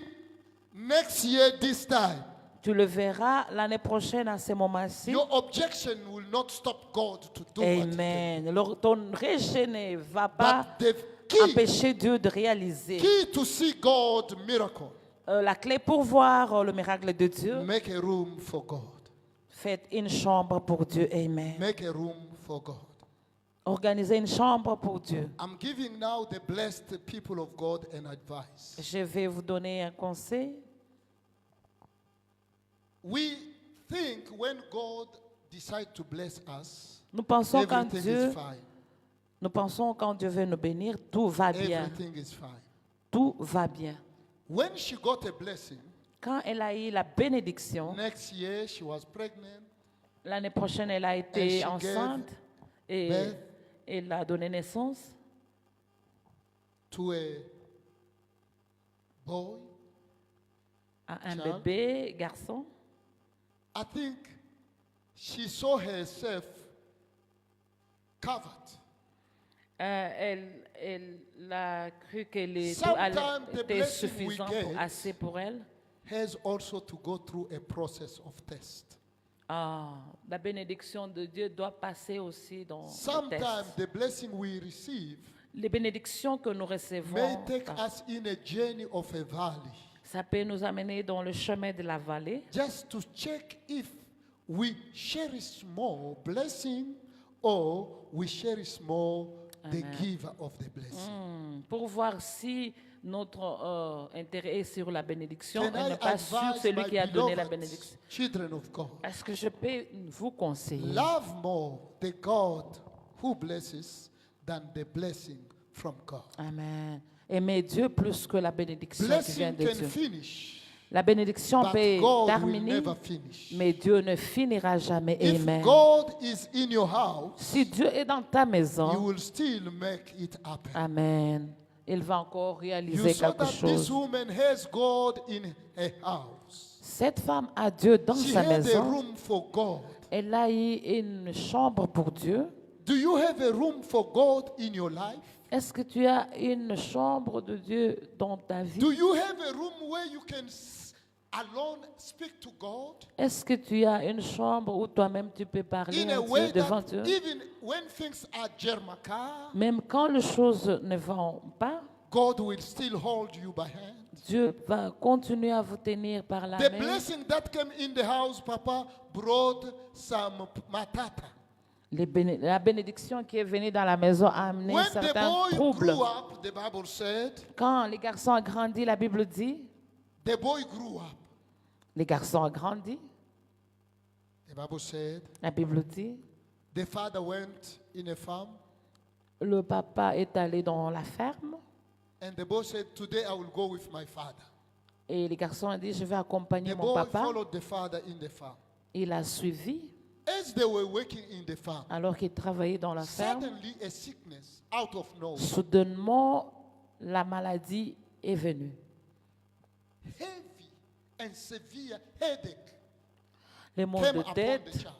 next year this time. Tu le verras l'année prochaine à ce moment-ci. Your objection will not stop God to do what he can. Amen. Ton rejet ne va pas But the key, empêcher Dieu de réaliser. key to see God miracle, La clé pour voir le miracle de Dieu, make a room for God. faites une chambre pour Dieu. Amen. Make a room for God. organiser une chambre pour Dieu. I'm giving now the blessed people of God an advice. Je vais vous donner un conseil. We think when God decides to bless us, Nous pensons quand everything Dieu, is fine. nous pensons quand Dieu veut nous bénir, tout va bien. Everything is fine. Tout va bien. When she got a blessing, Quand elle a eu la bénédiction, next year she was pregnant, l'année prochaine, elle a été And she enceinte et birth. elle a donné naissance to a boy. à un Child. bébé garçon. I think she saw herself covered. Elle a cru que tout Sometimes the était blessing we suffisant, get assez pour elle. Has also to go through a process of test. La bénédiction de Dieu doit passer aussi dans le Sometimes test. the blessing we receive Les bénédictions que nous may recevons, take us in a journey of a valley, ça peut nous amener dans le chemin de la vallée just to check if we cherish more blessing or we cherish more the giver of the blessing. pour voir si notre intérêt est sur la bénédiction Can et I ne pas sur advise celui my qui a donné la beloved bénédiction. children of God, Est-ce que je peux vous conseiller love more the God who blesses than the blessing from God. Amen. Aimer Dieu plus que la bénédiction qui vient Blessing de can Dieu. finish, La bénédiction but peut God will terminer, never finish. mais Dieu ne finira jamais. If Amen. God is in your house, Si Dieu est dans ta you maison, will still make it happen. Amen, il va encore You réaliser saw quelque that this chose. woman has God in her house. Cette femme a Dieu dans She sa had a maison. room for God. Elle a eu une chambre pour Dieu. Do you have a room for God in your life? Est-ce que tu as une chambre de Dieu dans ta vie? Do you have a room where you can alone speak to God Est-ce que tu as une chambre où toi-même tu peux parler in à a Dieu, way devant that Dieu? even when things are jermaka, Même quand les choses ne vont pas, God will still hold you by hand? Dieu va continuer à vous tenir par la The main. blessing that came in the house, Papa, brought some matata. La bénédiction qui est venue dans la maison a amené When the certains boy troubles. grew up, the Bible said, Quand les garçons ont grandi, la Bible dit, the boy grew up. les garçons ont grandi, The Bible said, la Bible dit, the father went in a farm, le papa est allé dans la ferme and the boy said, today I will go with my father. et les garçons ont dit, je vais accompagner The mon boy papa. followed the father in the farm. Il a suivi As they were working in the farm, alors qu'il travaillait dans la ferme. suddenly a sickness out of nowhere, Soudainement, la maladie est venue. heavy and severe headache Les maux came de upon tête, the child.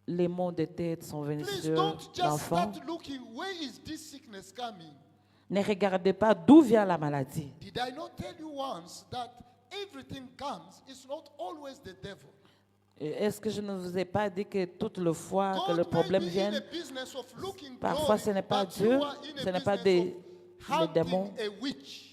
les maux de tête sont venus Please sur don't just l'enfant. start looking, where is this sickness coming? Ne regardez pas d'où vient la maladie. Did I not tell you once that everything comes, it's not always the devil. Est-ce que je ne vous ai pas dit que toute le fois que le God may problème be in vient, a business of looking parfois glory, ce n'est pas but Dieu, you are in a ce n'est pas business of les helping démons. a witch.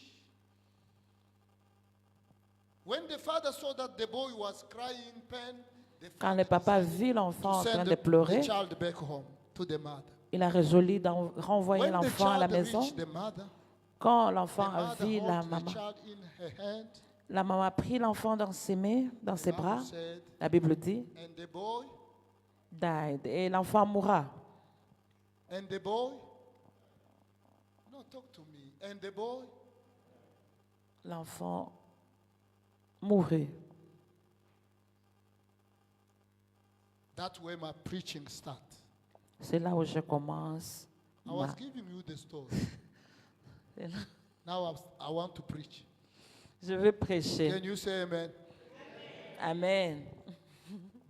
When the father saw that the boy was crying pain, the Quand father le papa decided vit l'enfant en to train send de the pleurer, child back home to the mother. il a résolu de renvoyer When the l'enfant à la child maison. reached the mother, Quand the l'enfant a mother vu la held the maman, child in her hand. la maman a pris l'enfant dans ses mains, dans ses The Bible bras. said, La Bible dit, and the boy, died, et l'enfant mourra. and the boy, no, talk to me. And the boy, L'enfant mourut. that's where my preaching starts. C'est là où je commence. I was ma- giving you the story. c'est là- Now I want to preach. Je veux prêcher. Can you say amen? Amen.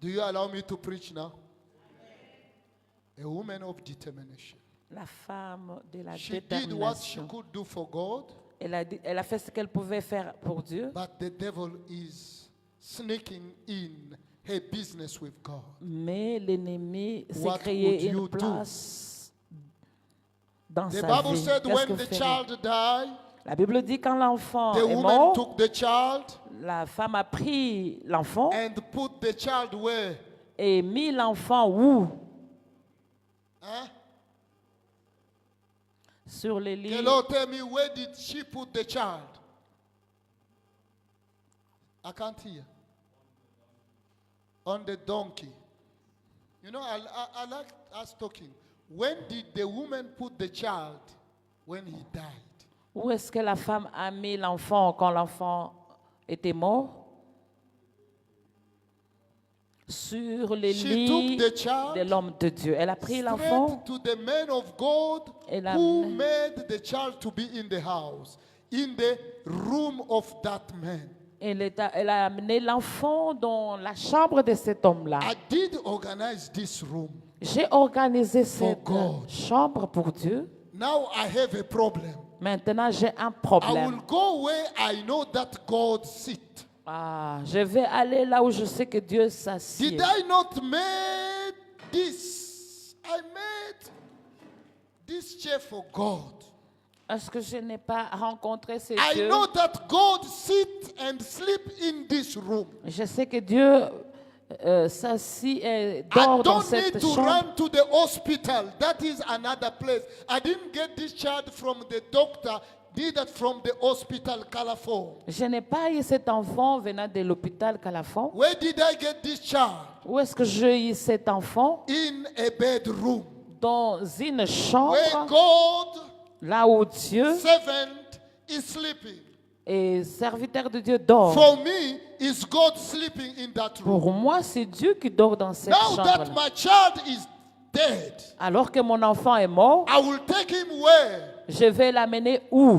Do you allow me to preach now? A woman of determination. La femme de la She did what she détermination. could do for God, Elle a fait ce qu'elle pouvait faire pour Dieu, but the devil is sneaking in her business with God. mais l'ennemi s'est What créé would you une do? place dans The sa Bible vie. said Qu'est-ce when que the fait-elle? child died, La Bible dit quand l'enfant the est woman mort, took the child la femme a pris l'enfant and put the child where? et mis l'enfant où? Huh? sur les lits. The Lord tell me, where did she put the child? I can't hear. On the donkey. You know, I like us talking. When did the woman put the child when he died? Où est-ce que la femme a mis l'enfant quand l'enfant était mort? Sur les She lits took the child de l'homme de Dieu. Elle a pris l'enfant. straight to the man of God Elle a who amené- made the child to be in the house, in the room of that man. Elle a amené l'enfant dans la chambre de cet homme-là. I did organize this room. J'ai organisé cette God. chambre pour Dieu. Now I have a problem. Maintenant, j'ai un I will problème. go where I know that God sit. Ah, je vais aller là où je sais que Dieu s'assied. Did I not make this? I made this chair for God. Est-ce que je n'ai pas rencontré ce I Dieu? know that God sit and sleep in this room. Je sais que Dieu s'assit et I dort dans don't need cette to chambre. run to the hospital. That is another place. I didn't get this child from the doctor, neither from the hospital, California. Je n'ai pas eu cet enfant venant de l'hôpital Calafon. Where did I get this child? Où est-ce que j'ai eu cet enfant? In a bedroom. Dans une Where chambre, God, là où Dieu servant, is sleeping. est serviteur de Dieu dort. For me, is God sleeping in that room. Pour moi, c'est Dieu qui dort dans cette Now that chambre. my child is dead, Alors que mon enfant est mort, I will take him where? je vais l'amener où?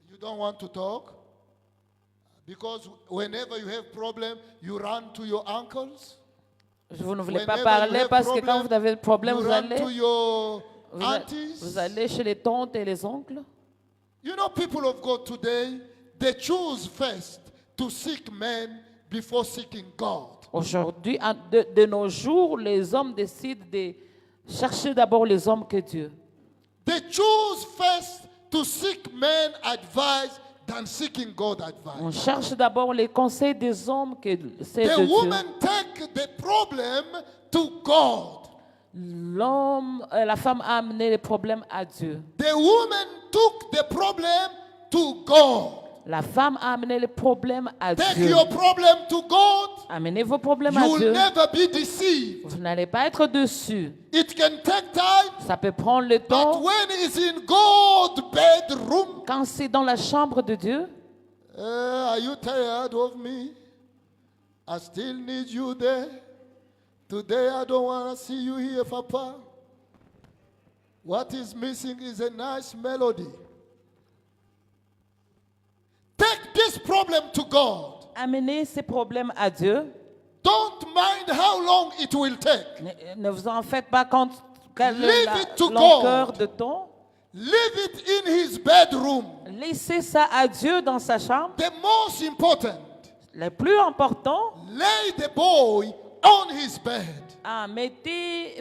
You don't want to talk? Because whenever you have problem, you run to your uncles. Vous ne voulez pas Whenever you parler have parce que problem, quand vous avez des problèmes, you vous run allez, to your vous a- aunties. vous allez chez les tantes et les oncles. You know, people of God today, they choose first to seek men before seeking God. Aujourd'hui, de nos jours, les hommes décident de chercher d'abord les hommes que Dieu. They choose first to seek men advice than seeking God advice. On cherche d'abord les conseils des hommes que c'est The de Dieu. woman take the problem to God. La femme a amené les problèmes à Dieu. The woman took the problem to God. La femme a amené les problèmes à Take Dieu. your problem to God. Amenez vos problèmes You à will Dieu. never be deceived. Vous n'allez pas être dessus. It can take time, Ça peut prendre le but temps. when it's in God's bedroom, Quand c'est dans la chambre de Dieu, are you tired of me? I still need you there. Today I don't want to see you here, Papa. What is missing is a nice melody. Take this problem to God. amenez ces problèmes à Dieu. Don't mind how long it will take. Ne vous en faites pas compte quelle Leave est it to la longueur God. de temps. Leave it in his bedroom. Laissez ça à Dieu dans sa chambre. The most important, Le plus important, lay the boy on his bed.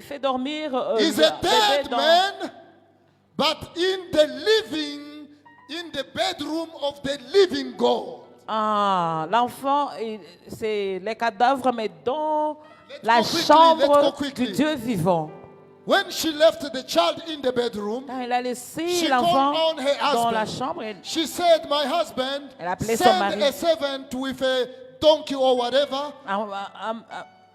faites dormir He's le a bébé dead dans... man, but in the living, in the bedroom of the living God. L'enfant, c'est les cadavres, mais dans la go quickly, let's chambre go quickly. du Dieu vivant. When she left the child in the bedroom, Quand elle a laissé She l'enfant called on her dans la husband. chambre, she said, my husband, Elle a appelé son send mari. a servant with a donkey or whatever.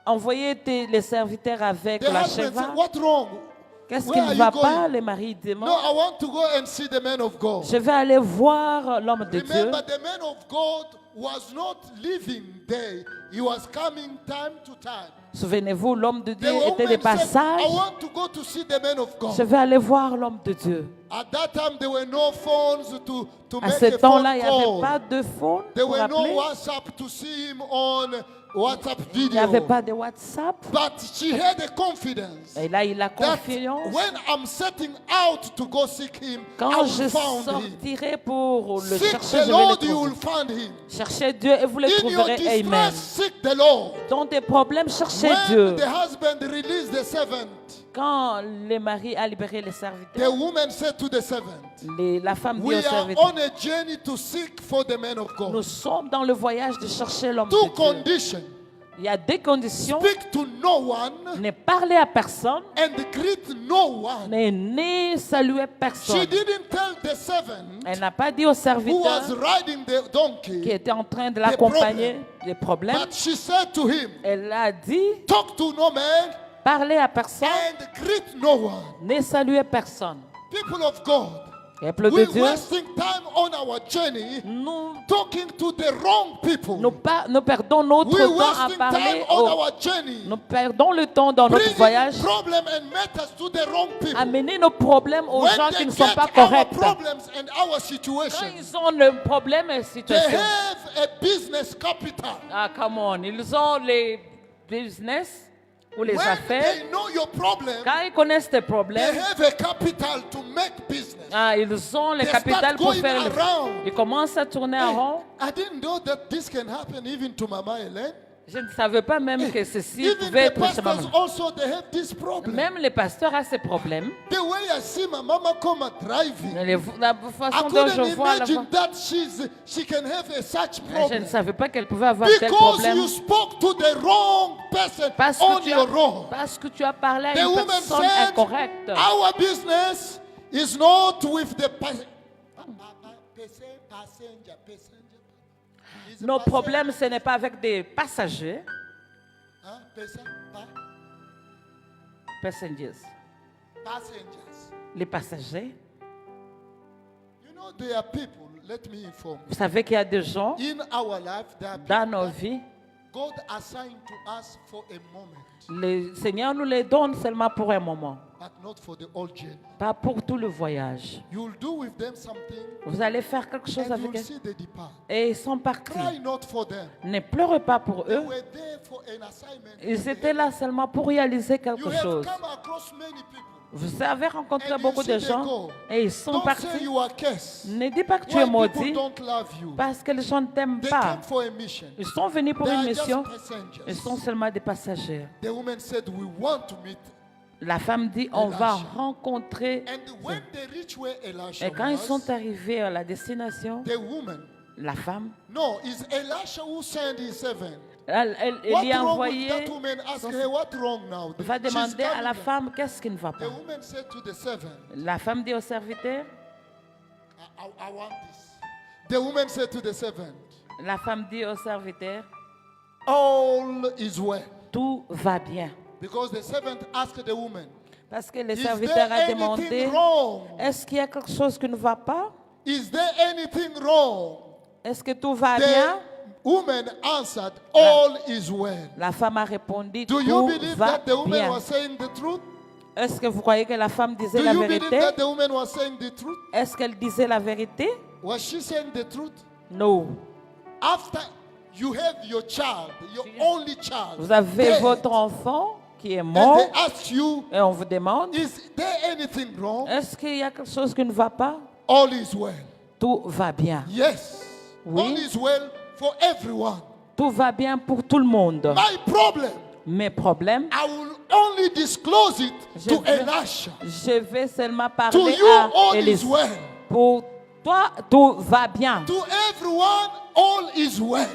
envoyez les serviteurs avec The la husband said, cheval. what wrong? Qu'est-ce Where qui are ne you va going? pas? Les maris No, demandent. I want to go and see the man of God. Je vais aller voir l'homme de Dieu. Remember, the man of God was not living there. He was coming time to time. Souvenez-vous, l'homme de Dieu The était de woman said, passage. I want to go to see the man of God. Je vais aller voir l'homme de Dieu. At that time, there were no phones to À make ce a phone temps-là, il n'y avait call. pas de phone There pour were no appeler. WhatsApp to see him on WhatsApp Il n'y avait video. pas de WhatsApp. But she had a confidence Et là, il a that confiance. when I'm setting out to go seek him, I Quand will je find him. sortirai pour le Seek chercher, the je vais Lord, le you will trouver. find him. Cherchez Dieu et vous le In your trouverez. Amen. distress, seek the Lord. Dans tes problèmes, cherchez When Dieu. the husband released the servant, Quand le mari a libéré les the serviteurs, woman said to the servant, la femme dit we au are serviteur, on a journey to seek for the man of nous God. sommes dans le voyage de chercher l'homme de Two Dieu. conditions. Il y a des conditions. speak to no one, Ne parler à personne. and greet no one. Ne saluer She personne. didn't tell the servant Elle n'a pas dit au who serviteur was riding the qui donkey, était en train de l'accompagner des problèmes. but she said to him, Elle a dit, talk to no man parler à personne. and greet no one. Ne saluer personne. People of God, Peuple de we're Dieu, wasting time on our journey nous talking to the wrong people. nous perdons notre We're temps à wasting parler time on aux... our journey, Nous perdons le temps dans notre bringing voyage problem and matters to the wrong people. à mener nos problèmes aux When gens they qui ne sont get pas our corrects. problems and our Quand situations, ils ont le problème et they situation, have a business capital. ah, come on, ils ont les business ou les When affaires. they know your problem, Quand ils connaissent tes they problèmes, have a capital to make business. ah, ils ont les They start capitales pour going faire around. Ils commencent à tourner en rond. I didn't know that this can happen even to Mama Helen. Je ne savais pas même que ceci Even pouvait the être chez ma pastors maman. also, they have this problem. Même les pasteurs ont ces problèmes. The way I see my mama come at driving, La I façon dont je couldn't vois imagine là-bas. that she can have a such Je problem. ne savais pas qu'elle pouvait avoir tel Because problème. you spoke to the wrong person on your own. Parce que tu as parlé à The une woman personne said, incorrecte. our business is not with the passenger. Is Nos passenger- problèmes, ce n'est pas avec des passagers. Huh? Passengers. Passengers. Les passagers. You know, there are people, let me inform Vous savez qu'il y a des gens you. In our life, there are dans people nos that vies. God assigned to us for a moment, Le Seigneur nous les donne seulement pour un moment. but not for the whole journey. Pas pour tout le voyage. You'll do with them something, Vous allez faire quelque chose and avec you'll eux. see they depart. Et ils sont partis. Cry not for them. Ne pleurez pas pour They eux. were there for an assignment. Ils étaient là seulement pour réaliser You quelque have chose. come across many people. Vous avez rencontré And you beaucoup see de they gens go. et ils sont Don't say partis. you are cursed. Ne dis pas que tu Why es people maudit don't love you? parce que les gens ne t'aiment They pas. came for a mission. Ils sont venus pour They une are just mission. passengers. Ils sont seulement des passagers. The woman said, we want to meet. La femme dit, on va Elisha. rencontrer. And when they reach where Elisha Et quand ils sont was, arrivés à la destination, the woman, la femme, no, it's Elisha who sent his servant. elle What y a wrong with envoyé, that woman? Ask son- her, what wrong now? va She's demander à la coming. femme qu'est-ce qui ne va The pas. woman said to the servant, La femme dit au serviteur, I want this. The woman said to the servant, la femme dit au serviteur, all is well. tout va bien. Because the servant asked the woman, Parce que le is serviteur there a demandé, anything wrong? est-ce qu'il y a quelque chose qui ne va pas? Is there anything wrong? Est-ce que tout va The bien? woman answered, all is well. La femme a répondu, Do you tout believe va that the woman bien. was saying the truth? Est-ce que vous croyez que la femme disait Do la you believe vérité? that the woman was saying the truth? Est-ce qu'elle disait la vérité? Was she saying the truth? Non. After you have your child, your only child, Vous avez dead, votre enfant qui est and mort they ask you, et on vous demande, is there anything wrong? est-ce qu'il y a quelque chose qui ne va pas? All is well. Tout va bien. Yes. Oui. All is well for everyone. Tout va bien pour tout le monde. My problem, Mes problèmes, I will only disclose it Je to vais- Elisha. je vais seulement To parler you, à all is Élisée. well. Pour toi, tout va bien. To everyone, all is well.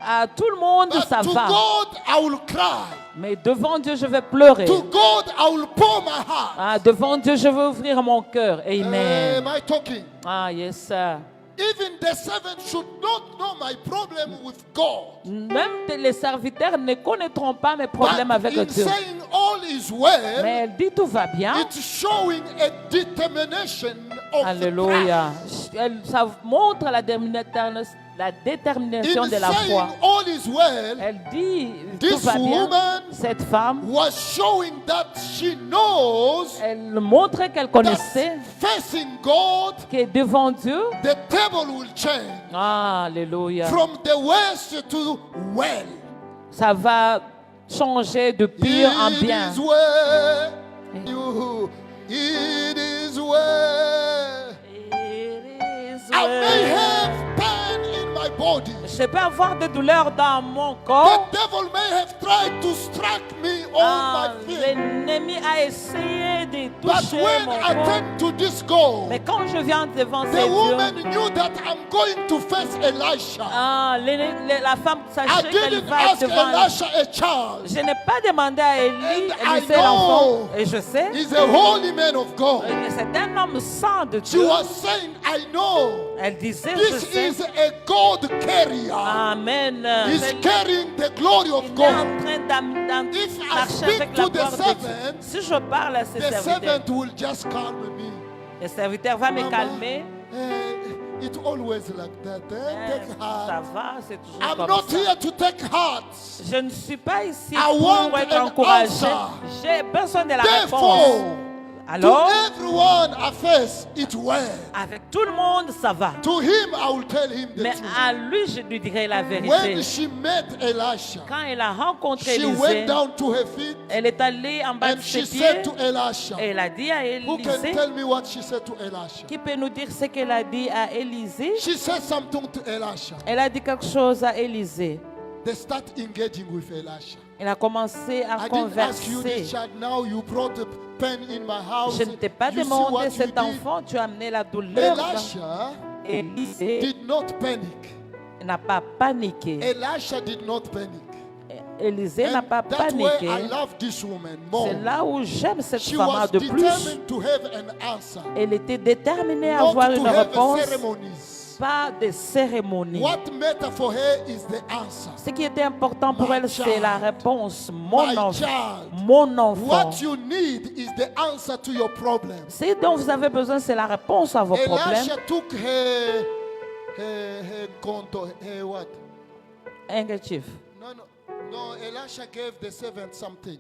À tout le monde, But ça to va. God, I will cry. Mais devant Dieu, je vais pleurer. To God, I will pour my heart. Ah, devant Dieu, je vais ouvrir mon cœur. Amen. Am I talking? Ah, yes, sir. Even the servant should not know my problem with God. Même les serviteurs ne connaîtront pas mes problèmes But avec in Dieu. saying all is well, Mais elle dit tout va bien. it's showing a determination of the Alléluia. Christ. Ça montre la détermination In de la saying foi. all is well, Elle dit tout this va bien. woman Cette femme, was showing that she knows elle montrait qu'elle connaissait that facing God, que devant Dieu, the table will change Alléluia, from the worst to well. ça va changer de pire en It bien. is well. It is well. I may have pain in my body. Je peux avoir des douleurs dans mon corps. The devil may have tried to strike me all my feet. L'ennemi a essayé de But toucher when mon I corps. came to this goal, Mais quand je viens devant the ces woman dieux, knew that I'm going to face Elisha. la femme I sachait qu'elle didn't va être ask devant elle. Elisha a child. Je n'ai pas demandé à Élie, And I Élisée l'enfant. know Et je sais, He's a holy man of God. c'est un homme saint de She Dieu. was saying, I know Elle disait, je this sais. is a God carrier. Amen. He's Elle carrying the glory of est en God. train If I marcher speak avec la to the gloire de Dieu. servant, Si je parle à ces the serviteurs, servant will just calm me. le serviteur va me Mama, calmer. It's always like that. Take Ça heart. va, c'est toujours I'm comme not ça. here to take heart. Je ne suis pas ici I want pour être an encouragé. answer. J'ai besoin de la Therefore, réponse. Alors, to everyone I face, it well. avec tout le monde, ça va. To him, I will tell him the Mais truth. à lui, je lui dirai la When vérité. she met Elisha, Quand elle a rencontré she Élisée, went down to her feet elle est allée en bas and de she ses said pieds to Elisha, et elle a dit à who can Élisée, tell me what she said to Elisha? qui peut nous dire ce qu'elle a dit à Élisée? She said something to Elisha. Elle a dit quelque chose à Élisée. They start engaging with Elisha. Elle a commencé à I didn't ask you converser. this child. Now you brought a pen in my house. Je ne t'ai pas You see demandé what you cet did? enfant, tu as amené la douleur. Elisha Élisée did not panic. n'a pas paniqué. Elisha did not panic. Élisée n'a And pas that's why paniqué. I love this woman more. C'est là où j'aime cette She femme was de plus. determined to have an answer, Elle était déterminée à not avoir to une have réponse, ceremonies. pas de cérémonie. What mattered for her is the answer. Ce qui était important pour My elle, c'est child. la réponse. Mon My enfant. child. Mon enfant. What you need is the answer to your problem. Ce dont vous avez besoin, c'est la réponse à vos problèmes. Elisha took her konto, her what? Handkerchief. No, Elisha gave the servant something.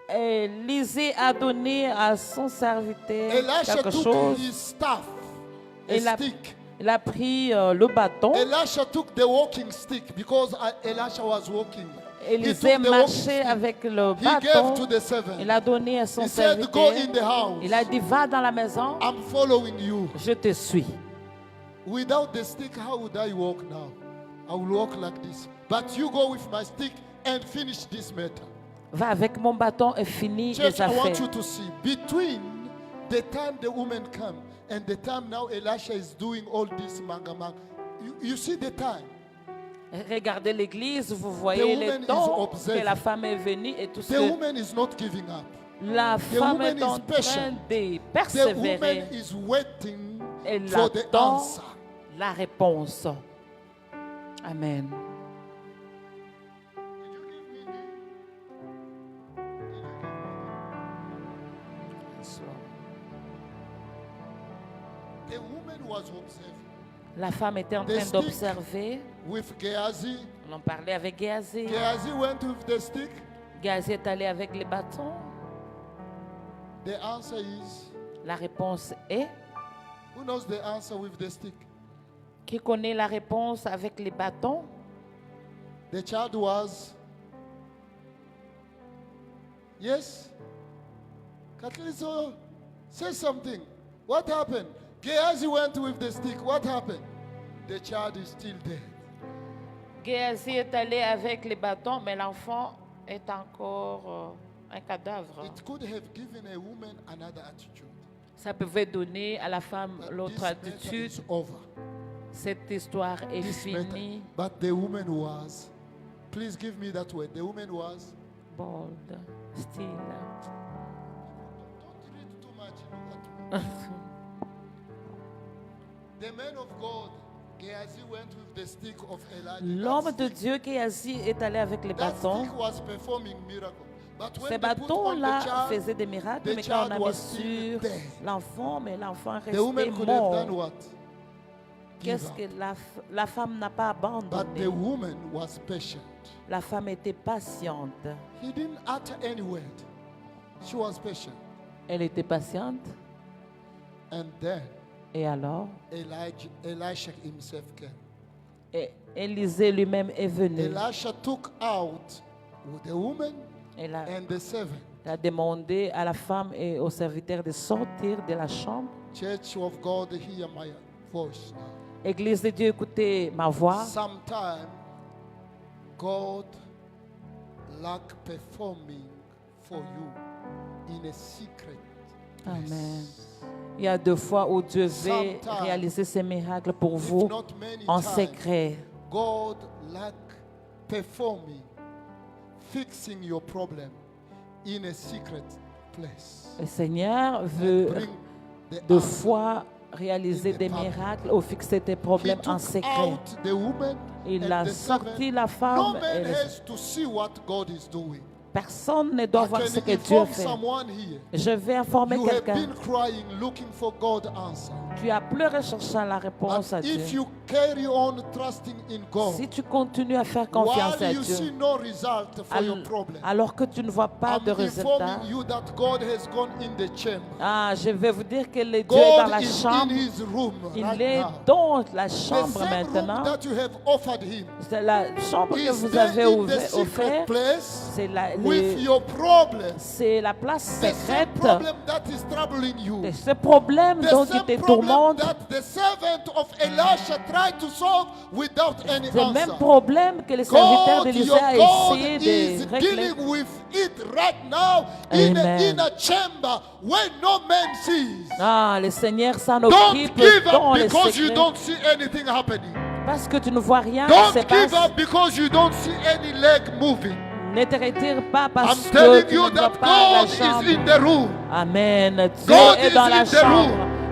Élisée a donné à son serviteur Elisha quelque took chose. his staff, a Il a, stick. il a pris le bâton. Elisha took the walking stick because Elisha was walking. He Élisée took the walking marchait stick. avec le He gave bâton. to the servant. Il a donné à son He said, go serviteur. in the house. Il a dit, va dans la maison, I'm following you. je te suis. Without the stick, how would I walk now? I will walk like this. But you go with my stick and finish this matter. Va avec mon bâton et finis Church, les I want affaires. you to see between the time the woman come and the time now Elisha is doing all this manga. You see the time. Regardez l'église, vous The voyez woman le is temps observing. que la femme est venue et tout The ce woman is not giving up. la femme woman est en is patient. train de The woman persévérer. is waiting Elle for the attend answer. la réponse. Amen. The woman was observing La femme était en The train stick. d'observer. with Gehazi. On en parlait avec Géasi. Gehazi went with the stick. Géasi est allé avec les bâtons. The answer is, La réponse est, who knows the answer with the stick? qui connaît la réponse avec les bâtons? The child was, yes? Kathleen, so say something. What happened? Gehazi went with the stick. What happened? The child is still there. Géasi est allé avec les bâtons, mais l'enfant est encore un cadavre. It could have given a woman another attitude. Ça pouvait donner à la femme But l'autre this matter attitude. is over. Cette histoire est This matter. finie. But the woman was, please give me that word. The woman was, Bold, still. don't read too much. You know what? The man of God, Gehazi went with the stick of Elijah. L'homme de Dieu Géasi est allé avec les That bâtons. stick was performing miracles. But when Ces they put on the bâtons-là child, faisaient des miracles, the mais quand on a child mis was still sur dead. l'enfant, mais l'enfant the woman restait could have done mort. what? Give Qu'est-ce up. que la femme n'a pas But abandonné? the woman was patient. La femme était patiente. He didn't utter any word. She was patient. Elle était patiente. And then Et alors, Elisha himself came. Élisée lui-même est venu. Elisha took out the woman Elle a, and the servant. elle a demandé à la femme et au serviteur de sortir de la chambre. Church of God, hear my voice now. Église de Dieu, écoutez ma voix. Sometimes God lack performing for you in a secret place. Amen. Il y a 2 fois où Dieu veut Sometimes, réaliser ces miracles pour If vous not many en times, secret. God like performing, fixing your problem in a secret place. Le Seigneur And veut bring the 2 answer. fois réaliser des miracles ou fixer tes He problèmes en took secret. out the woman Il and a the sorti servant. la No femme. man Et has to see what God is doing. personne ne doit I voir can ce que Dieu inform fait. someone here. Je vais informer You have quelqu'un. been crying, looking for God answer. Tu as pleuré cherchant la réponse à And if Dieu. you carry on trusting in God, Si tu continues à faire confiance while à you see Dieu, no result for your problem, alors que tu ne vois pas I'm de résultat, informing you that God has gone in the chamber. je vais vous dire que le Dieu est dans God la is in chambre. his room Il right est now. dans la The chambre same room maintenant. that you have offered him C'est la chambre que is vous there avez in the secret offerte. place C'est with your problems. c'est la place The same secrète problem that is troubling you. de ce problème The dont il same te problem tourmente. that the servant of Elisha tried to solve without any C'est le même answer. problème que le serviteur God, your d'Élisée a God essayé is de régler. dealing with it right now in Amen. a chamber where no man sees. Le Seigneur s'en Don't occupe give dans up les because you secrets. don't see anything happening. Parce que tu ne vois rien qui Don't se give passe. up because you don't see any leg moving. Ne te retire pas I'm parce que telling tu you ne vois that pas la God is chambre. in the room. Amen. Dieu God est is dans la in the chambre. room.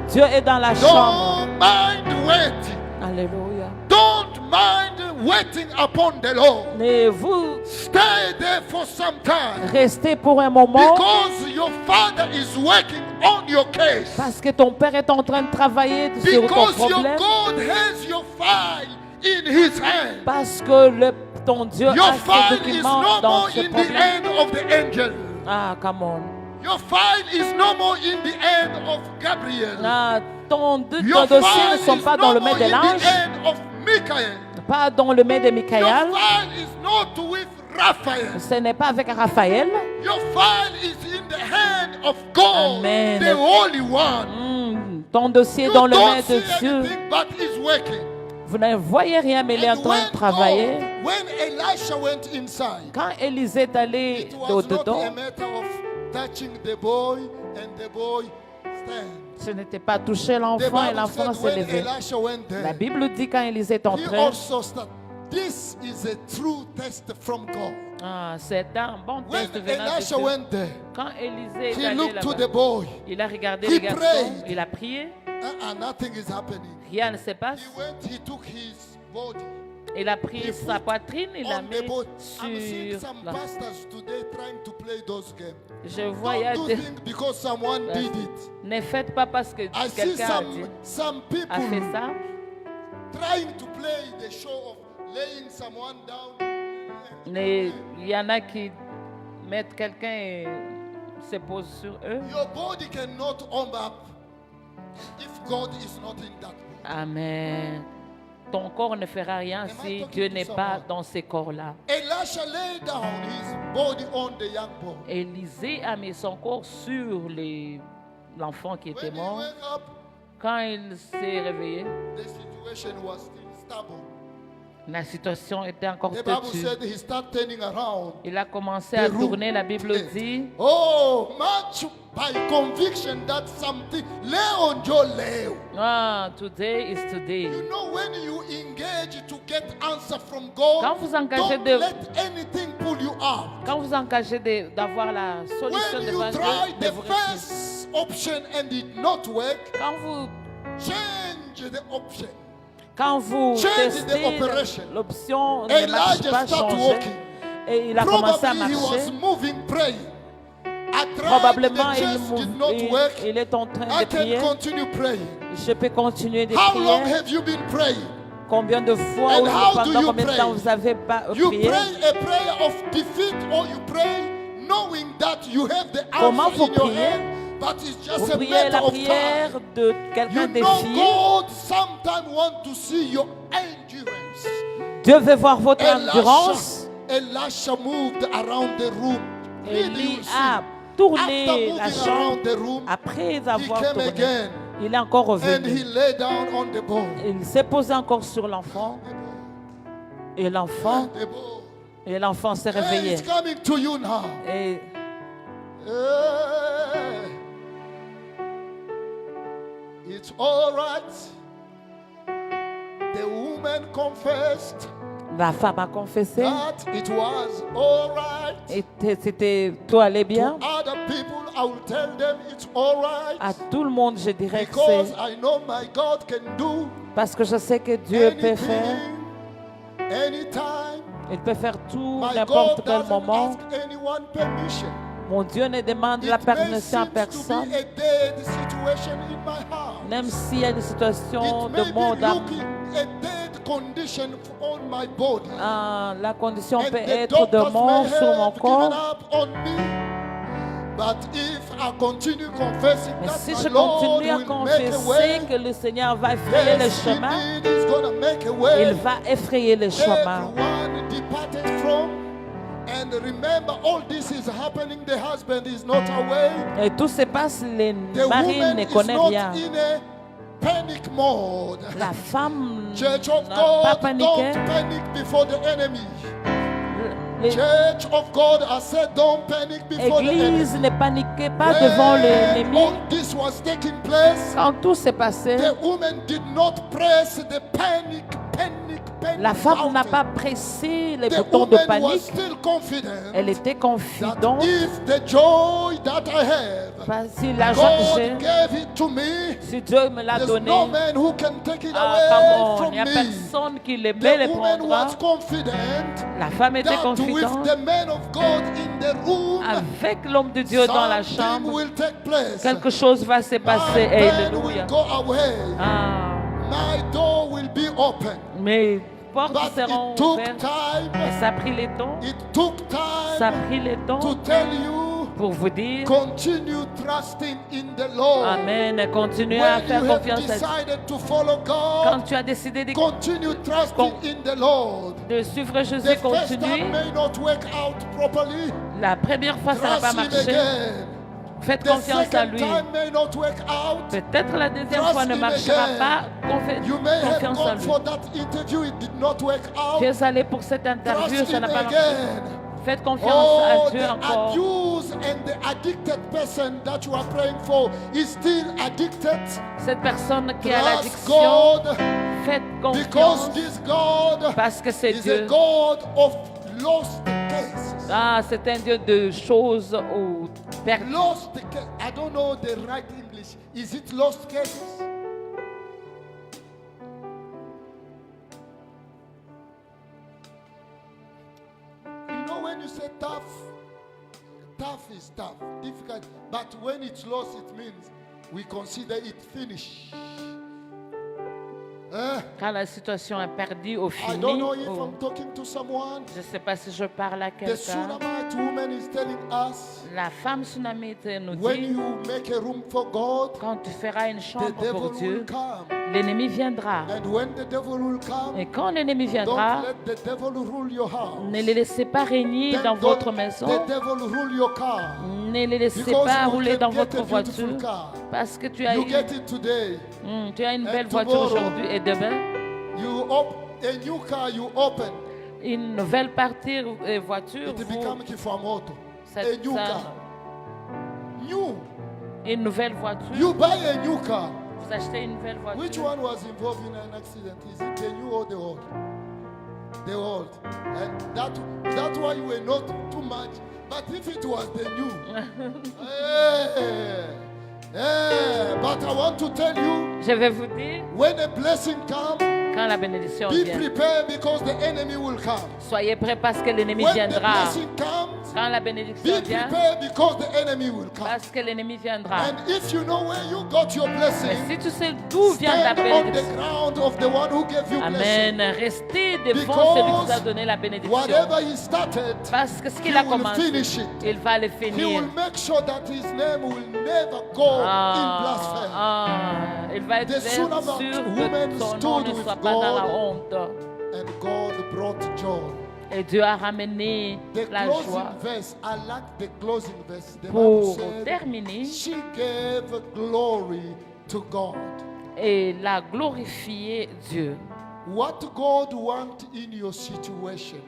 Dieu est dans la chambre. Don't mind waiting. Alléluia. Don't mind waiting upon the Lord. Mais vous Stay there for some time. restez pour un moment Because your father is working on your case. parce que ton Père est en train de travailler sur ton Because your problème. God has your file in his hand. Parce que ton Dieu Your a file ses is documents no dans more ce in the problème. hand of the angel. Come on. Your file is no more in the hand of Gabriel. Ton Your dossier file ne sont is pas dans no le more main de in the l'ange, hand of Michael. pas dans le main de Your Michael. file is not with Raphael. Ce n'est pas avec Raphaël. Your file is in the hand of God, Amen. the Holy One. Ton dossier est You dans le main don't de see Dieu. anything, but He's working. Vous ne voyez rien, mais il est en And train de travailler. when Elisha went inside, Quand Élisée est allé it was not au-dedans, a matter of touching the boy and the boy stand. ce n'était pas toucher The l'enfant et Bible l'enfant said s'est when levé. Elisha went La there, Bible dit quand Élisée est he entré, also started. This is a true test from God. c'est un bon When test venant de Elisha Dieu. went there, Quand Élisée est he allé looked to là-bas, the boy. il a regardé He le garçon, prayed. il a prié, Nothing is happening. rien ne se passe. He went, he took his body Il a pris He sa put poitrine, il l'a on mis the boat. I'm seeing sur some la... pastors today trying to play those games. Je vois, il y a Don't do des... things because someone did it. Ne faites pas parce que I see quelqu'un a dit- some a fait people ça. trying to play the show of laying someone down. Mais il y en a qui mettent quelqu'un et se posent sur eux. Your body cannot warm up if God is not in that body. Amen. Ton corps ne fera rien si Dieu n'est pas dans ces corps-là. Elisha laid down his body on the young boy. Élisée a mis son corps sur l'enfant qui était When he mort. woke up, Quand il s'est réveillé, the situation was still stubborn. la situation était encore The Bible têtue. said he started turning around. Il a commencé à The room. tourner, la Bible dit, Oh, much by conviction that something lay on your leo. today is today. You know when you engage to get answer from God, Quand vous engagez don't de- let anything pull you out. Quand vous engagez d'avoir la solution When you devant try Dieu, the de vous retirer. first option and it not work, Quand vous change the option. Quand vous Change the testez operation. l'option ne marche Elijah pas, start changer. walking. Et il a commencé à Probably he was marcher. moving, praying. I tried, Probablement, the chest did not work. il est en train I de prier. can continue praying. Je peux continuer de How long prier. have you been praying? Combien de fois And ou how do pendant you combien de pray? temps vous avez pas You prié? pray a prayer of defeat or you pray knowing that you have the Comment answer vous in your priez? hand, but it's just Vous a priez matter la of prière time. de quelqu'un You know défié. God sometimes want to see your endurance. Dieu veut voir votre endurance. Elisha moved around the room. Really, Élie you see, a after tourné moving la chambre. around the room, Après he avoir came tourné, again il est encore and he revenu. lay down on the board. Il s'est posé encore sur l'enfant. Et l'enfant The board. s'est And réveillé. it's coming to you now. Et It's all right. The woman confessed La femme a confessé. that it was all right. Tout allait bien. To other people, I will tell them it's all right. À tout le monde, je dirais que Because c'est I know my God can do parce que je sais que Dieu peut faire. anything, anytime. Il peut faire tout My n'importe God quel doesn't moment. ask anyone permission. Mon Dieu ne demande la It may permission à seem to personne. be a dead situation in my heart. Même s'il y a une situation It may de be mort dans looking a dead condition on my body. la condition And peut the être de doctors mort may sur mon have given corps. up on me. But if I continue confessing Mais that si my je Lord continue à will make a confesser way, que le Seigneur va effrayer le yes, chemin, indeed, He's gonna make a way. il va effrayer le chemin. Everyone departed from, and remember, all this is happening. The husband is not away. Et tout se passe, les The maris woman ne is connaissent not rien. in a panic mode. La femme Church of n'a pas God, paniqué. don't panic before the enemy. Les- Church of God, I said, don't panic before the enemy. L'église ne paniquait pas devant When l'ennemi. all this was taking place, Quand tout s'est passé, the woman did not press the panic la femme n'a button. pas pressé les The boutons de woman was panique. still confident Elle était that confidente. if the joy that I have, Parce que si l'argent que j'ai, God gave it to me, si Dieu me l'a there's donné, no man who can take it ah, away come on, il from n'y a me. personne qui les The les woman prendra. was confident La femme était that with confidente. the man of God in the room, Avec l'homme de Dieu dans la something chambre, will take place. quelque chose va se passer. My man Alléluia. will go away. Ah, My door will be open. mes portes But seront it took ouvertes. time. Mais ça a pris le temps. It took Ça a time pris le to temps tell you, pour vous dire, continue trusting in the Lord. Amen, continuez à When faire you have confiance à Dieu. decided to follow Quand God, tu as décidé de continue trusting in the Lord. suivre Jésus, The first continue. time may not work out properly. La première fois, ça n'a pas Trust Him marché. again. Faites The confiance à second lui. time may not work out. Peut-être la deuxième Trust fois ne him marchera again. pas. You may have Confiance à gone lui. for that interview, it did not work out. Tu es allé pour cette interview, Trust ça him n'a pas marché. again. Faites confiance Oh, à Dieu the encore. abused and the addicted person that you are praying for is still addicted. Cette personne qui a Trust l'addiction, God, faites because confiance this God parce que c'est is a Dieu. God of lost cases. Ah, c'est un Dieu de choses ou perdues. Lost cases. I don't know the right English. Is it lost cases? You know when you say tough, tough is tough, difficult. But when it's lost, it means we consider it finished. Quand la situation est perdue au I fini, don't know if ou- I'm talking to someone. je ne sais pas si je parle à The quelqu'un. Shunammite woman is telling us, La femme tsunamite nous when dit, you make a room for God, quand tu feras une the chambre devil pour will Dieu, come. l'ennemi viendra. And when the devil will come, Et quand l'ennemi viendra, don't let the devil rule your house. ne les laissez pas régner Then dans don't votre let maison. the devil rule your car. Ne les laissez Because pas you rouler can dans get votre a beautiful voiture. car. Parce que tu as, You get it today. tu as une And belle voiture tomorrow, aujourd'hui et demain, A new car you open, une nouvelle voiture, it vous, become Kifamoto. A cette, new car. New. une nouvelle voiture, You buy a new car. vous achetez une nouvelle voiture. Which one was involved in an accident? Is it the new or the old? The old. And that's why you were not too much. But if it was the new, but I want to tell you, Je vais vous dire, when a blessing comes, quand la bénédiction be vient, prepared because the enemy will come. soyez prêts parce que l'ennemi When the viendra. blessing comes, Quand la be bénédiction vient, prepared because the enemy will come. parce que l'ennemi viendra. And if you know where you got your Mais blessing, si tu sais d'où vient la stand on the bénédiction, ground of the one who gave you blessing. Amen. Restez devant celui qui vous a Because donné la bénédiction. whatever he started, Parce que ce he qu'il a will commencé, finish it. il va le He finir. will make sure that his name will never go in blasphemy. Il va être The sûr Shunammite que woman son nom stood ne with soit pas dans la God. honte. And God brought joy. Et Dieu a ramené The la closing joie. verse, I like the closing verse. The Bible Pour said, terminer, she gave glory to God. et la glorifier Dieu. What God wants in your situation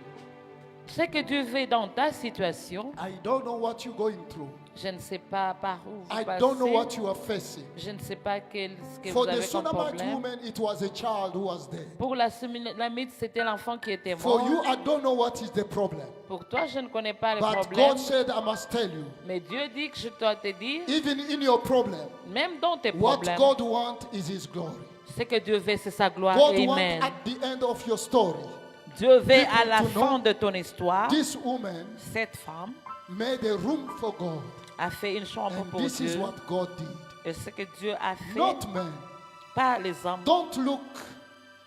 Ce que Dieu veut dans ta situation, I don't know what you're going through. je ne sais pas par où vous I don't know what passez. you are facing. Je ne sais pas ce que For vous the avez comme Sunamite problème. woman, it was a child who was there. Pour la Sulamite, c'était l'enfant qui était For mort. you, I don't know what is the problem. Pour toi, je ne connais pas le But problème. God said, I must tell you, Mais Dieu dit que je dois te dire, even in your problem, même dans tes what problèmes, God wants is His glory. ce que Dieu veut, c'est sa gloire. God Amen. wants at the end of your story, Dieu veut people à la to fin know de ton histoire, this woman cette femme made a room for God. a fait une chambre And pour this is Dieu. what God did. Et ce que Dieu a fait, Not man. pas les hommes. Don't look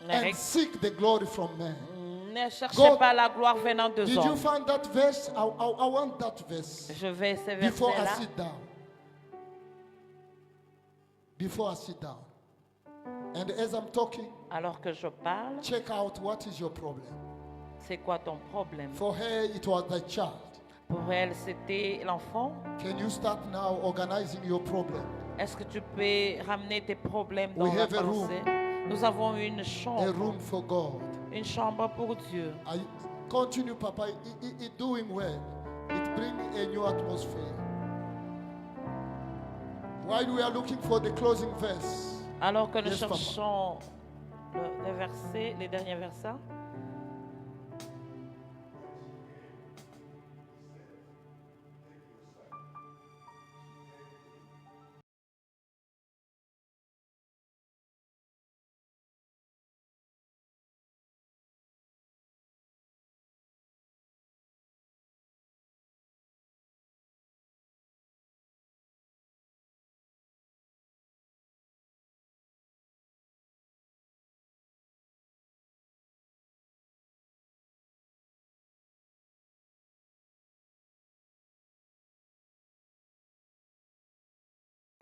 Ne, and seek the glory from man. ne cherchez God- pas la gloire venant des Did you hommes. find that verse? I want that verse Je vais ce before I verset-là. sit down. Before I sit down. And as I'm talking, Alors que je parle, check out what is your problem. c'est quoi ton problème? For her, it was the child. Pour elle, c'était l'enfant. Can you start now organizing your problem? Est-ce que tu peux ramener tes problèmes dans We la have a room. pensée? Nous avons une A chambre, room for God. une chambre pour Dieu. I continue, Papa. It doing well. It brings a new atmosphere. While we are looking for the closing verse, Alors que nous Yes, Papa. cherchons les versets, les derniers versets,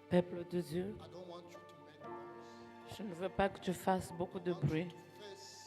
peuple de Dieu, I don't want you to make noise. je ne veux pas que tu fasses beaucoup de I want you bruit. to face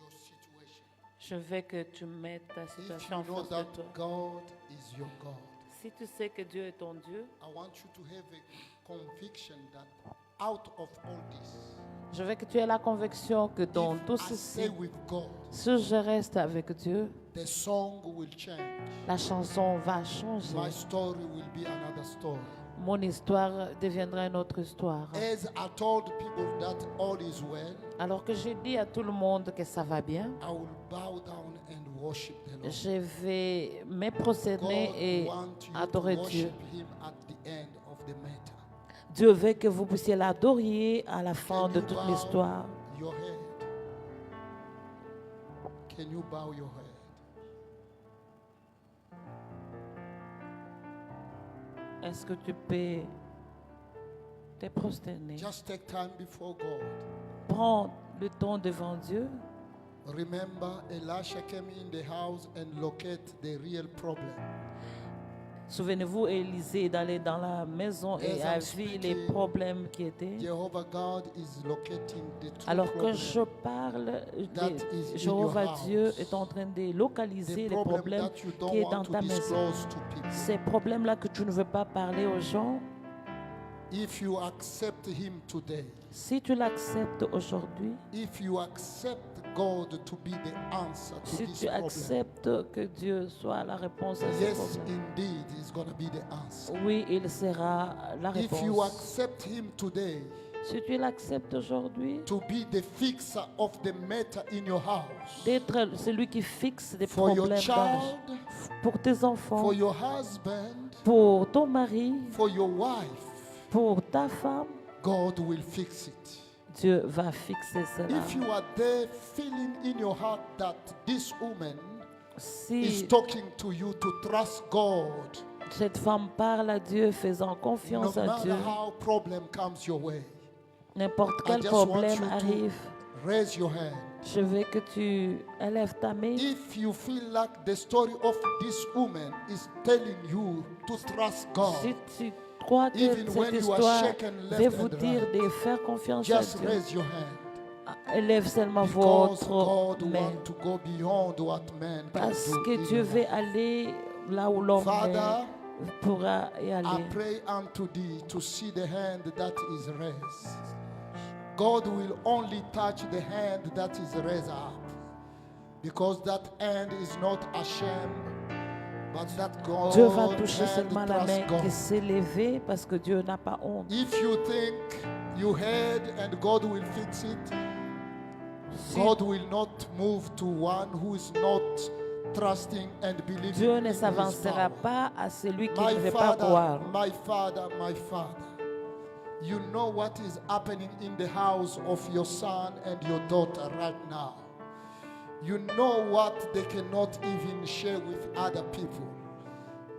your situation. Je veux que tu mettes ta If situation en you know face de that toi. God is your God, Si tu sais que Dieu est ton Dieu, I want you to have a conviction that out of all this, je veux que tu aies la conviction que dans if tout I ceci, stay with God, si je reste avec Dieu, the song will change. la chanson va changer. My story will be another story. Mon histoire deviendra une autre histoire. As I told people that all is well, Alors que j'ai dit à tout le monde que ça va bien, I will bow down and worship the Lord. je vais me prosterner God et wants you to adorer Dieu. worship Him at the end of the matter. Dieu veut que vous puissiez l'adorer à la fin Can de you toute bow l'histoire. your head? Can you bow your head? Est-ce que tu peux te prosterner? Just take time before God. Prends le temps devant Dieu. Remember, Elisha came in the house and locate the real problem. Souvenez-vous, Élisée est allé dans la maison et As a I'm vu les speaking, problèmes qui étaient. Jehovah God is locating the true Alors que problem. je parle, that is in Jéhovah your Dieu house. est en train de localiser The les problem problèmes that you don't qui est want dans to ta maison. disclose to people. Ces problèmes-là que tu ne veux pas parler aux gens, If you accept Him today, si tu l'acceptes aujourd'hui, if you accept God to be the answer to si this tu problem, acceptes que Dieu soit la réponse à ces yes, problèmes, indeed, is going to be the answer. oui, il sera la If you réponse. accept Him today Si tu l'acceptes aujourd'hui, to be the fixer of the matter in your house, d'être celui qui fixe des for your problèmes child, pour tes enfants, for your husband, pour ton mari, for your wife, pour ta femme, God will fix it. Dieu va fixer cela. If you are there feeling in your heart that this woman is Si talking to you to trust God, cette femme parle à Dieu, faisant no confiance à matter Dieu, how problem comes your way, n'importe I quel just want problème you to arrive, raise your hand. je veux que tu élèves ta main. If you feel like the story of this woman is telling you to trust God, Si tu crois que even when cette you are histoire shaken left veut vous and dire right, de faire confiance à just Dieu, raise your hand. élève seulement Because votre God main. wants to go beyond what man can Parce do. que in Dieu your veut life. aller là où l'homme Father, pourra y I aller. pray unto thee to see the hand that is raised. God will only touch the hand that is raised up. Because that hand is not ashamed, but that God Dieu va toucher hand seulement la trusts main God. qui s'est levée parce que Dieu n'a pas honte. If you think you had and God will fix it, Si God will not move to one who is not trusting and believing Dieu in ne His s'avancera power. pas à celui qui My ne veut pas croire. Father, my Father, my Father, you know what is happening in the house of your son and your daughter right now. You know what they cannot even share with other people.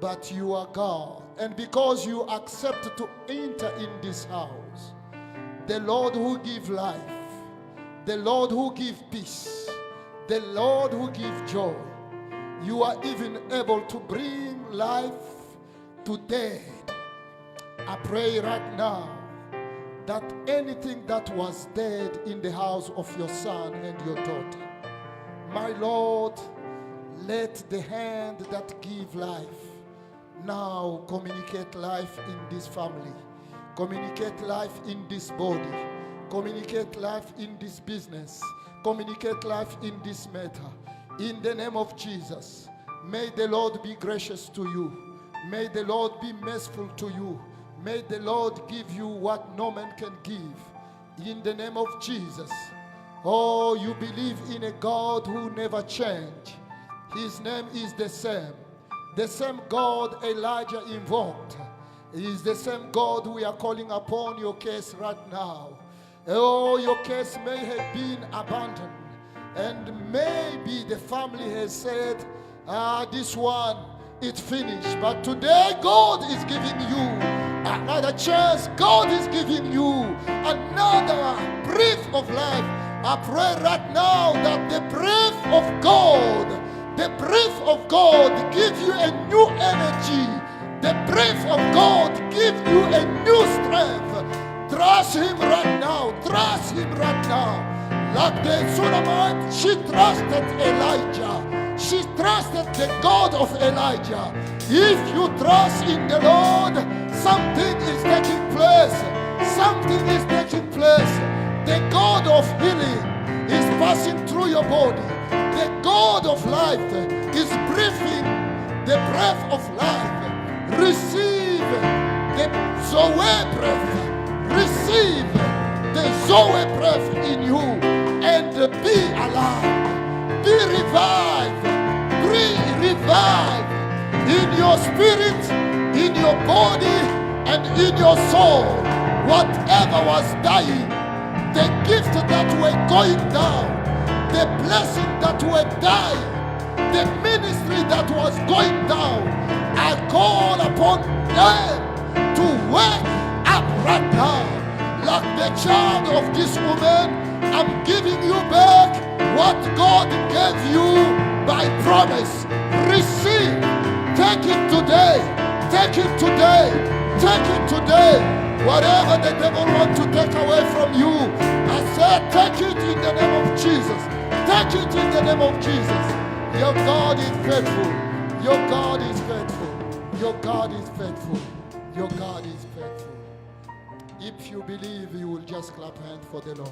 But you are God. And because you accept to enter in this house, the Lord who gives life, the Lord who gives peace, the Lord who gives joy, you are even able to bring life to dead. I pray right now that anything that was dead in the house of your son and your daughter, my Lord, let the hand that give life now communicate life in this family, communicate life in this body, communicate life in this business, communicate life in this matter. In the name of Jesus, may the Lord be gracious to you. May the Lord be merciful to you. May the Lord give you what no man can give. In the name of Jesus. Oh, you believe in a God who never changed. His name is the same. The same God Elijah invoked is the same God we are calling upon your case right now. Oh, your case may have been abandoned. And maybe the family has said, this one, it's finished. But today, God is giving you another chance. God is giving you another breath of life. I pray right now that the breath of God give you a new energy. The breath of God give you a new strength. Trust Him right now. Trust Him right now. Like the Shunammite, she trusted Elijah. She trusted the God of Elijah. If you trust in the Lord, something is taking place. Something is taking place. The God of healing is passing through your body. The God of life is breathing the breath of life. Receive the Zoe breath. Receive the Zoe breath in you and be alive. Be revived. Be revived in your spirit, in your body, and in your soul. Whatever was dying, the gift that were going down, the blessing that were dying, the ministry that was going down, I call upon them to wake up right now. Like the child of this woman, I'm giving you back what God gave you by promise. Receive. Take it today. Take it today. Take it today. Whatever the devil wants to take away from you, I said take it in the name of Jesus. Take it in the name of Jesus. Your God is faithful. Your God is faithful. Your God is faithful. Your God is faithful. If you believe, you will just clap hands for the Lord.